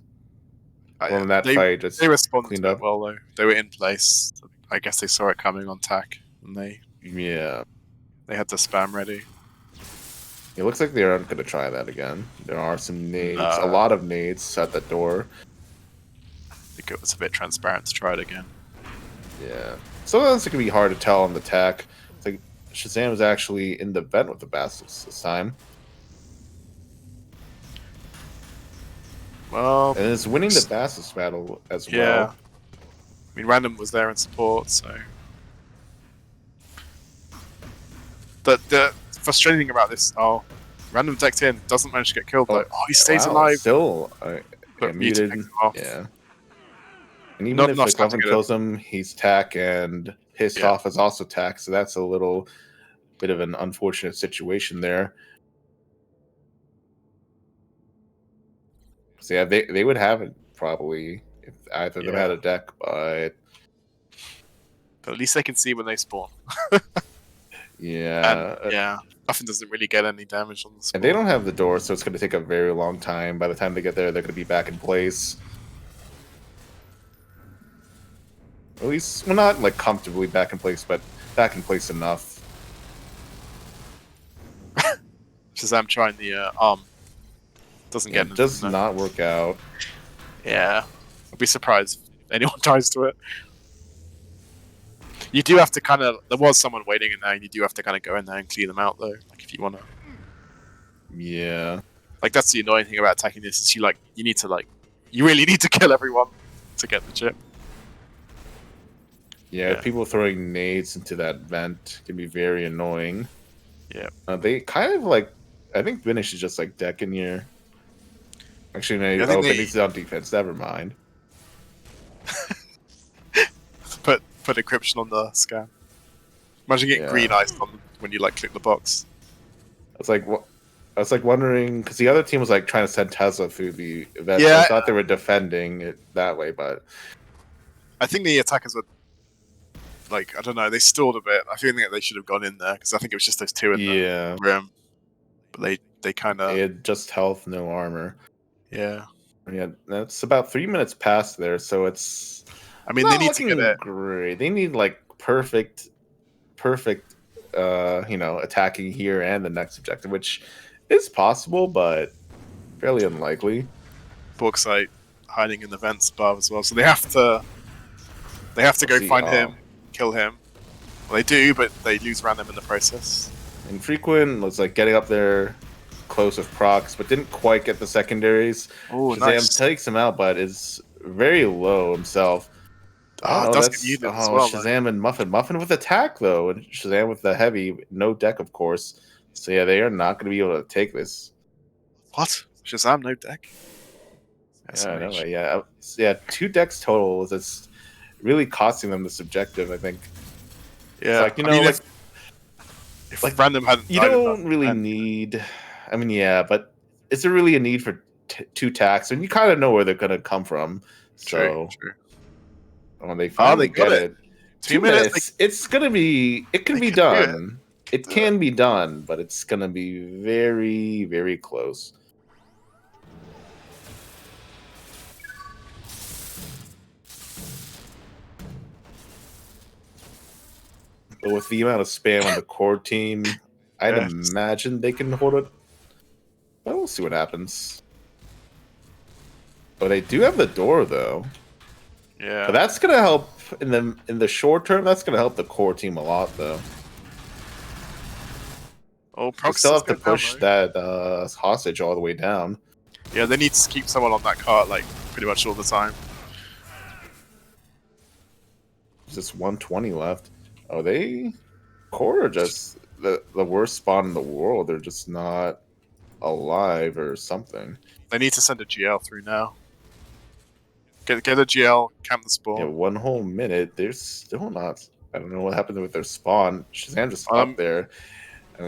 won that fight. Just they responded cleaned to up. it well though. They were in place. I guess they saw it coming on tack, and they had the spam ready. It looks like they aren't going to try that again. There are some nades, a lot of nades at the door. I think it was a bit transparent to try it again. Yeah. Sometimes it can be hard to tell on the tack. It's like Shazam is actually in the vent with the basilisk this time. Well, and it's winning the basilisk battle as well. Yeah. I mean, Random was there in support, so. The frustrating thing about this, Random decked in, doesn't manage to get killed though. Oh, he stays alive. Still, muted. Yeah. And even if the Coven kills him, he's tack, and his off is also tack, so that's a little bit of an unfortunate situation there. So yeah, they would have it probably if either of them had a deck, but at least they can see when they spawn. Yeah. And, nothing doesn't really get any damage on the spawn. And they don't have the door, so it's going to take a very long time. By the time they get there, they're going to be back in place. At least, well, not like comfortably back in place, but back in place enough. Shazam trying the arm. Doesn't get it. Does not work out. Yeah. I'd be surprised if anyone tries to it. You do have to kind of... There was someone waiting in there, and you do have to kind of go in there and clear them out, though. Like, if you want to... Yeah. Like, that's the annoying thing about attacking this, is you need to, like... You really need to kill everyone to get the chip. Yeah, people throwing nades into that vent can be very annoying. Yeah. They kind of, like... I think Finish is just, like, decking here. Actually, no, Finish is on defense. Never mind. Put encryption on the scan. Imagine getting green ice on when you like click the box. I was like wondering because the other team was like trying to send Tesla through the event. So I thought they were defending it that way, but I think the attackers were like, I don't know, they stalled a bit. I feel like they should have gone in there because I think it was just those two in the room. But they kind of... They had just health, no armor. Yeah. Yeah, that's about 3 minutes past there, so it's... I mean, they need to get it. Great. They need, like, perfect, attacking here and the next objective, which is possible, but fairly unlikely. Borksite hiding in the vents above as well, so they have to go find him, kill him. Well, they do, but they lose Random in the process. Infrequent was, like, getting up there close with procs, but didn't quite get the secondaries. Oh, Shazam nice. takes him out, but is very low himself. Shazam and Muffin with attack though, and Shazam with the heavy, no deck of course. So yeah, they are not going to be able to take this. What? Shazam no deck? Yeah, 2 decks total. It's really costing them the subjective, I think. Yeah, it's if Random hadn't, you don't really need. I mean, yeah, but is there really a need for 2 tacks? And you kind of know where they're going to come from. So. True. When they finally got it. 2 minutes. It's gonna be. It can be done. It can be done, but it's gonna be very, very close. But with the amount of spam on the core team, I'd imagine they can hold it we'll see what happens. But they do have the door though. Yeah. But that's gonna help in the short term. That's gonna help the core team a lot though. Oh, You Prox still is have to going down, push though. that hostage all the way down. Yeah, they need to keep someone on that cart like pretty much all the time. There's just 120 left. Oh, core are just the worst spawn in the world. They're just not alive or something. They need to send a GL through now. Get a GL, camp the spawn. Yeah, 1 whole minute. They're still not. I don't know what happened with their spawn. Shazam just up there. And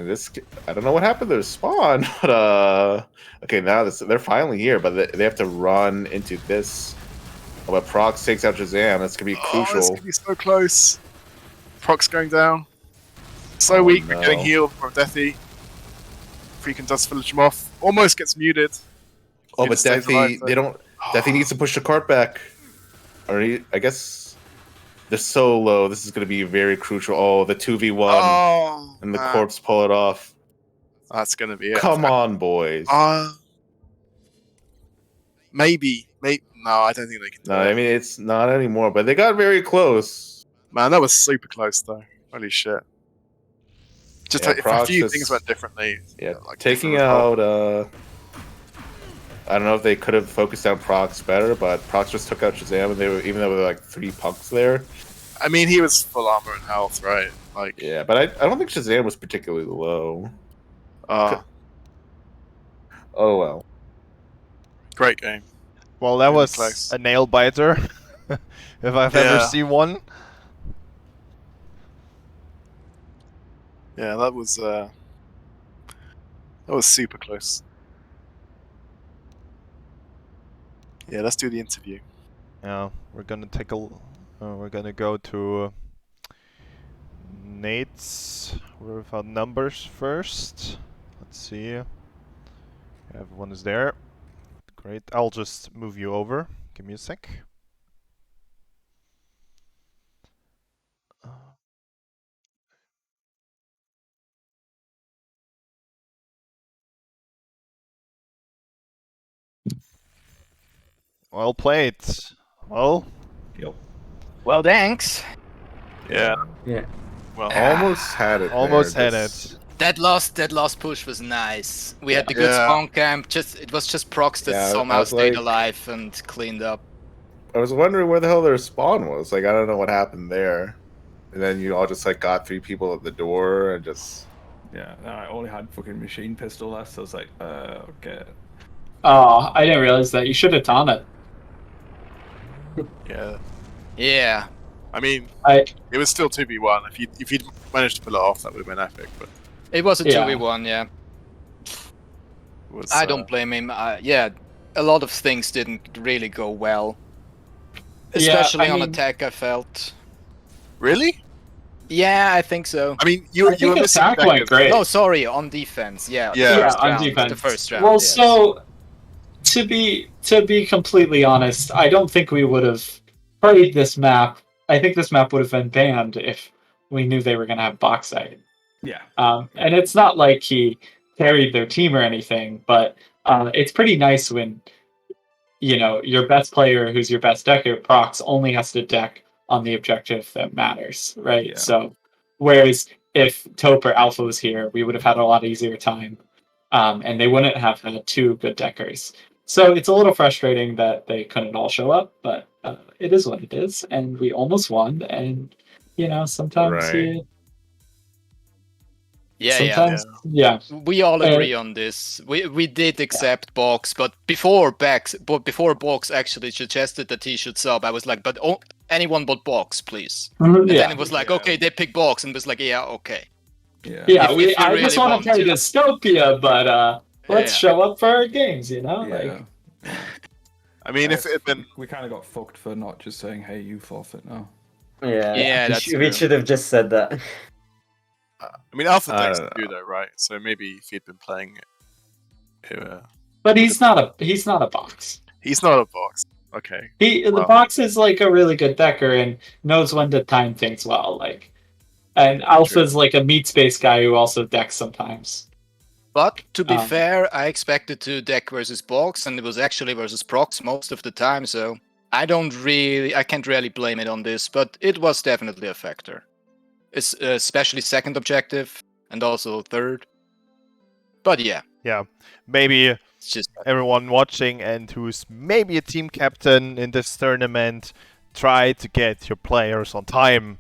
I don't know what happened to their spawn, but okay, now they're finally here, but they have to run into this. But Prox takes out Shazam. That's gonna be crucial. It's gonna be so close. Prox going down. So weak, but getting healed from Deathy. Freaking does finish him off. Almost gets muted. Oh, but Deathy, Deathy needs to push the cart back. Or I guess they're so low. This is going to be very crucial. Oh, the 2v1. And the corpse pull it off. That's going to be it. Come on, boys. Maybe. No, I don't think they can do it. No, I mean, it's not anymore, but they got very close. Man, that was super close, though. Holy shit. Just if a few things went differently. Yeah, like taking out... I don't know if they could have focused on Prox better, but Prox just took out Shazam, and even though there were like 3 punks there. I mean, he was full armor and health, right? Like, yeah, but I don't think Shazam was particularly low. Oh well. Great game. Well, that was close. A nail biter, if I've ever seen one. Yeah, that was super close. Yeah, let's do the interview. Yeah, we're gonna we're gonna go to Nades without numbers first. Let's see. Everyone is there. Great. I'll just move you over. Give me a sec. Well played. Well. Yep. Well, thanks. Yeah. Yeah. Well, almost had it. Almost had it. That last push was nice. We had the good spawn camp. It was just Prox that somehow stayed alive and cleaned up. I was wondering where the hell their spawn was. Like, I don't know what happened there. And then you all just like got 3 people at the door and just. Yeah, I only had fucking machine pistol left. So I was like, okay. Oh, I didn't realize that. You should have done it. Yeah. Yeah. I mean, it was still 2v1. If you'd managed to pull it off, that would have been epic. But it was a 2v1, yeah. Was, I don't blame him. Yeah, a lot of things didn't really go well. Especially on attack, I felt. Really? Yeah, I think so. I mean, you were missing went great. No, sorry, on defense. Yeah, on defense. The first round. Well, so to be completely honest, I don't think we would have played this map. I think this map would have been banned if we knew they were going to have Bauxite. Yeah. And it's not like he carried their team or anything, but it's pretty nice when, you know, your best player, who's your best decker, Prox, only has to deck on the objective that matters, right? Yeah. So, whereas if Taupe or Alpha was here, we would have had a lot easier time, and they wouldn't have had 2 good deckers. So it's a little frustrating that they couldn't all show up, but it is what it is, and we almost won. And you know, sometimes yeah. We all agree on this. We did accept Box, but before Box actually suggested that he should sub, I was like, but anyone but Box, please. And then it was like, okay, they pick Box, and it was like, yeah, okay. Yeah, I just want to play Dystopia, but let's show up for our games, you know? Yeah. Like, I mean, if it had been... We kind of got fucked for not just saying, hey, you forfeit now. Yeah, we should have just said that. I mean, Alpha decks do though, right? So maybe if he'd been playing it... But he's not a Box. He's not a Box. Okay. The Box is like a really good decker and knows when to time things well. Like, and Alpha's like a meat space guy who also decks sometimes. But to be fair, I expected to deck versus Box, and it was actually versus Prox most of the time. So I can't really blame it on this, but it was definitely a factor. It's especially second objective and also third. But yeah. Yeah, maybe just everyone watching and who's maybe a team captain in this tournament, try to get your players on time.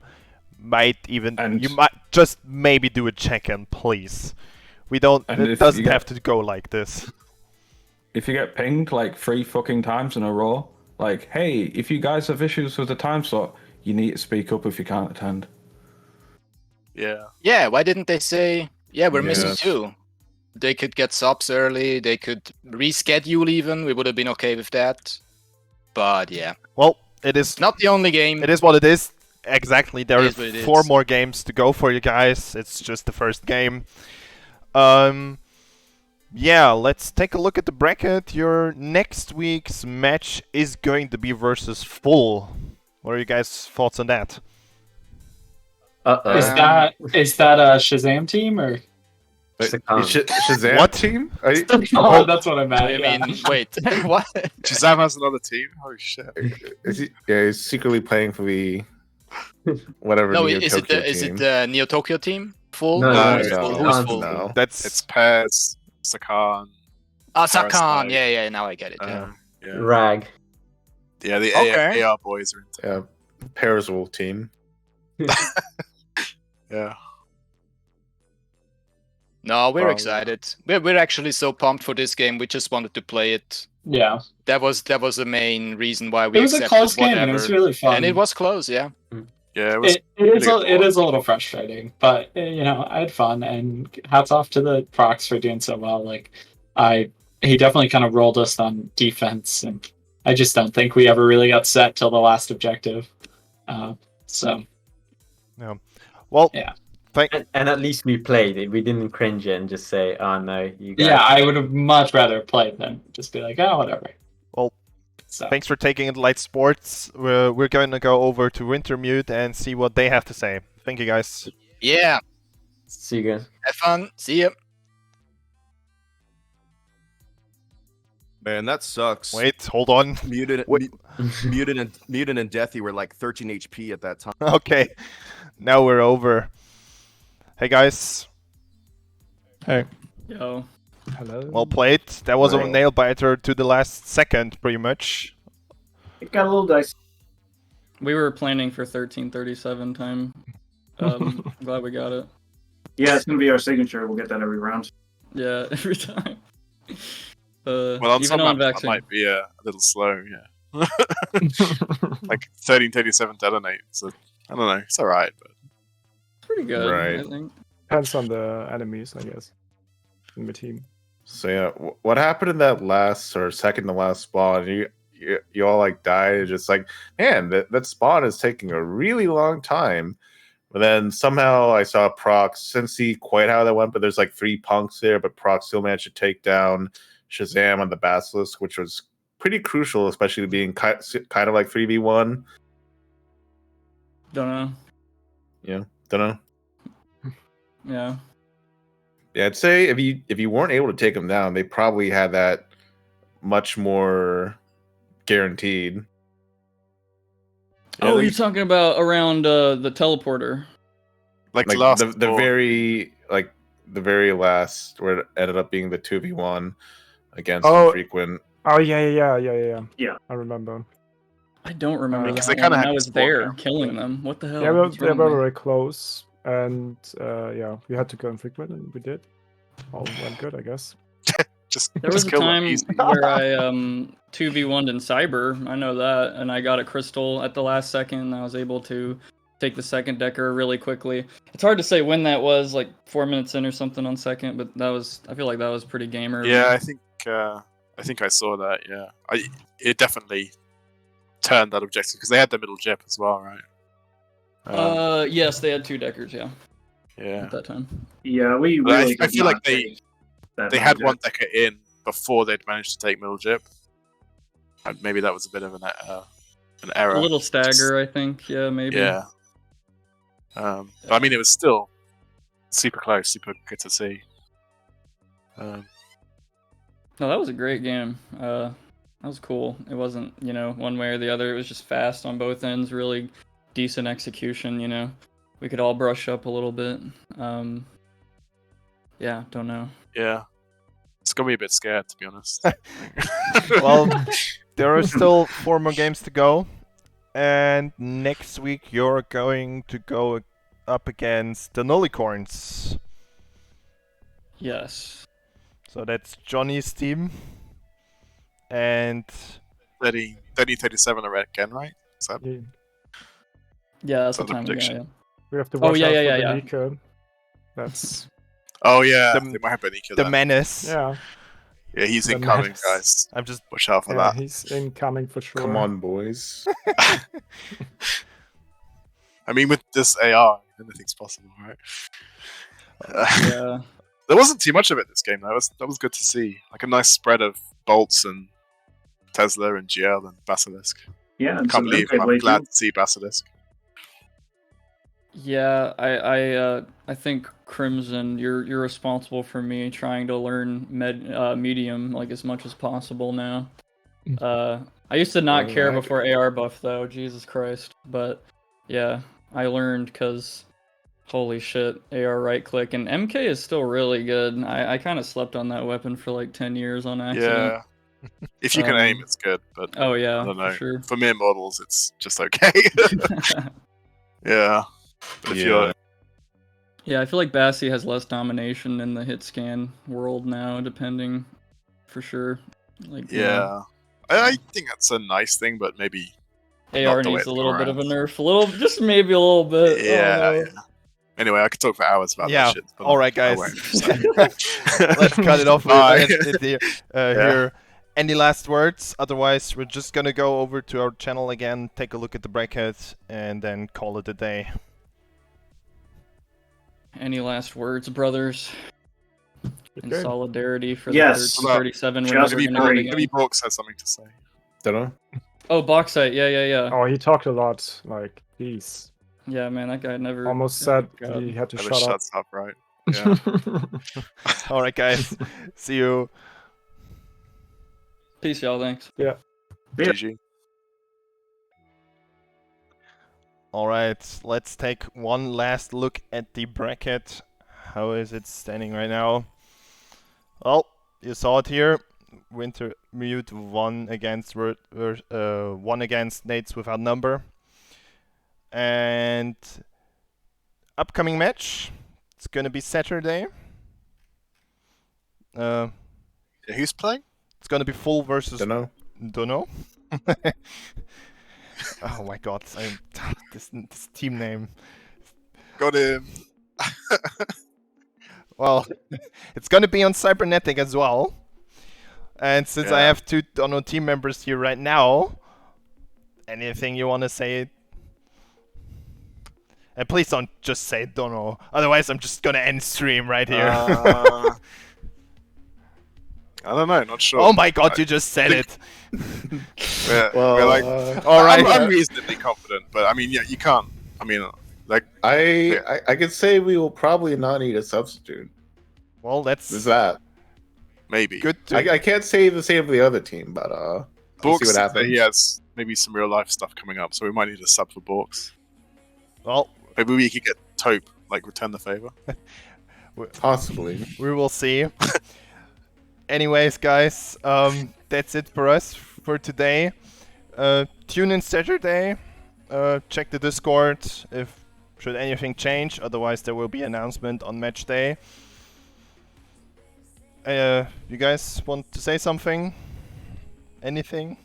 You might just maybe do a check-in, please. It doesn't have to go like this. If you get pinged like 3 fucking times in a row, like, hey, if you guys have issues with the time slot, you need to speak up if you can't attend. Yeah. Yeah, why didn't they say, yeah, we're missing 2? They could get subs early, they could reschedule even, we would have been okay with that. But yeah. Well, it is not the only game. It is what it is. Exactly, there are 4 is. more games to go for you guys. It's just the first game. Yeah, let's take a look at the bracket. Your next week's match is going to be versus Full. What are you guys' thoughts on that? Is that a Shazam team or? Shazam what team? That's what I meant. I mean, wait, what? Shazam has another team? Holy shit! He's secretly playing for the whatever. No, Neo is Tokyo it team. the Neo Tokyo team? Full? No, Who's Full? No. It's Pez, Sakan. Sakan. Yeah. Now I get it. Yeah. Rag. Yeah, the AR boys are into. Yeah, Pearsall team. Yeah. No, we're excited. We're actually so pumped for this game. We just wanted to play it. Yeah. That was the main reason why we. It was a close game, and it was really fun. And it was close, yeah. Yeah, it was. It is a little frustrating, but I had fun, and hats off to the Prox for doing so well. Like, he definitely kind of rolled us on defense, and I just don't think we ever really got set till the last objective. So. Yeah. Well. Yeah. And at least we played it. We didn't cringe it and just say, "Oh no, you guys." Yeah, I would have much rather played than just be like, "Oh, whatever." Well, thanks for taking it, Light Sports. We're going to go over to Wintermute and see what they have to say. Thank you, guys. Yeah. See you guys. Have fun. See ya. Man, that sucks. Wait, hold on. Muted and Deathy were like 13 HP at that time. Okay, now we're over. Hey guys. Hey. Yo. Hello. Well played. That was a nail biter to the last second, pretty much. It got a little dicey. We were planning for 13:37 time. Glad we got it. Yeah, it's gonna be our signature. We'll get that every round. Yeah, every time. Well, on even some on maps, vaccine. that might be a little slow, yeah. Like 13:37 detonate. So I don't know. It's all right, but pretty good. Right. I think. Depends on the enemies, I guess, in the team. So yeah, what happened in that last or second to last spawn? You all like died. It's just like, man, that spawn is taking a really long time. But then somehow I saw Prox. Didn't see quite how that went, but there's like 3 punks there. But Prox still managed to take down Shazam on the Basilisk, which was pretty crucial, especially being kind of like 3v1. Don't know. Yeah, don't know. Yeah. Yeah, I'd say if you weren't able to take them down, they probably had that much more guaranteed. Oh, you're talking about around the teleporter. Like the very last where it ended up being the 2v1 against Infrequent. Oh yeah. I remember. I don't remember because that they kind of one. had I was there killing them. What the hell? Yeah, What's they wrong were with me? very close, and yeah, we had to go infrequent, and we did. All went good, I guess. There was a time where I 2v1'd in Cyber. I know that, and I got a crystal at the last second. And I was able to take the second decker really quickly. It's hard to say when that was, like 4 minutes in or something on second, but that was. I feel like that was pretty gamer. Yeah, I think I saw that. Yeah, it definitely turned that objective because they had the middle jip as well, right? Yes, they had 2 deckers. Yeah. Yeah. At that time. Yeah, we. But Really I feel like they had middle one decker in before they'd managed to take middle jip. And maybe that was a bit of an error. A little stagger, I think. Yeah, maybe. Yeah. But I mean, it was still super close, super good to see. No, that was a great game. That was cool. It wasn't, one way or the other. It was just fast on both ends. Really decent execution. We could all brush up a little bit. Yeah, don't know. Yeah. It's gonna be a bit scared, to be honest. Well, there are still 4 more games to go. And next week you're going to go up against the Nullicorns. Yes. So that's Johnny's team. And 37 again, right? Is that... Yeah, that's the the time. prediction. Yeah. We have to watch out for Benika. That's... Oh yeah, they might have Benika the then. menace. Yeah. Yeah, he's The incoming, menace. guys. I'm just watch out for Yeah, that. he's incoming for sure. Come on, boys. I mean, with this AR, anything's possible, right? Yeah. There wasn't too much of it this game, though. That was good to see. Like a nice spread of bolts and Tesla and GL and Basilisk. Yeah, I can't believe I'm glad to see Basilisk. Yeah, I think Crimson, you're responsible for me trying to learn medium like as much as possible now. I used to not care before AR buff though, Jesus Christ. But yeah, I learned because holy shit, AR right click and MK is still really good. I kind of slept on that weapon for like 10 years on accident. Yeah, if you can aim, it's good. But oh yeah, I don't know. for sure. For mere models, it's just okay. Yeah. But if you're... Yeah, I feel like Bassi has less domination in the hit scan world now, depending, for sure. Like yeah, I think that's a nice thing, but maybe AR needs a little bit of a nerf, just maybe a little bit. Yeah. Anyway, I could talk for hours about that shit. All right, guys. Let's cut it off here. Any last words? Otherwise, we're just gonna go over to our channel again, take a look at the bracket, and then call it a day. Any last words, brothers? In solidarity for Yes. the 37 winners. Maybe Brooks has something to say. Don't know. Oh, Bauxite. Yeah. Oh, he talked a lot. Like, jeez. Yeah, man, that guy never... Almost said he had to shut up. Up, right? Yeah. All right, guys. See you. Peace, y'all. Thanks. Yeah. GG. All right, let's take one last look at the bracket. How is it standing right now? Well, you saw it here. Wintermute won against Nades without number. And upcoming match, it's gonna be Saturday. Who's playing? It's gonna be full versus. Dunno. Oh my god! This team name. Got him. Well, it's gonna be on Cybernetic as well. And since I have 2 Dunno team members here right now, anything you wanna say? And please don't just say Dunno, otherwise I'm just gonna end stream right here. I don't know, not sure. Oh my god, you just said it. We're like, all right. I'm reasonably confident, but I mean, yeah, you can't. I mean, like, I could say we will probably not need a substitute. Well, there's that. Maybe. Good. I can't say the same for the other team, but we'll see what happens. He has maybe some real life stuff coming up, so we might need a sub for Borks. Well, maybe we could get Taupe, like return the favor. Possibly. We will see. Anyways, guys, that's it for us for today. Tune in Saturday. Check the Discord if should anything change. Otherwise, there will be announcement on match day. You guys want to say something? Anything?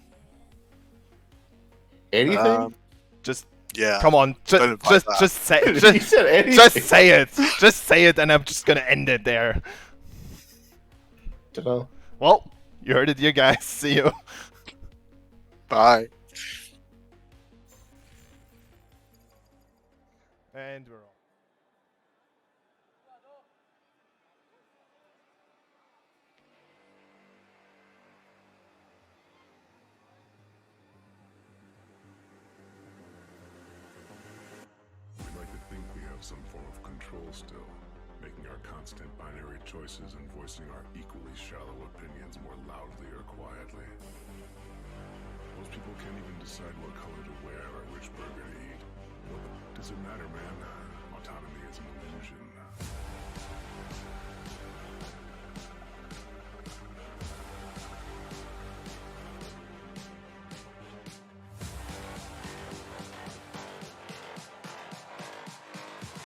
Anything? Just yeah. Come on, just say it. Just say it. Just say it, and I'm just gonna end it there. Dunno. Well, you heard it here, guys. See you. Bye. And we're on. We like to think we have some form of control still. making our constant binary choices and voicing our equally shallow opinions more loudly or quietly. Most people can't even decide what color to wear or which burger to eat. What does it matter, man?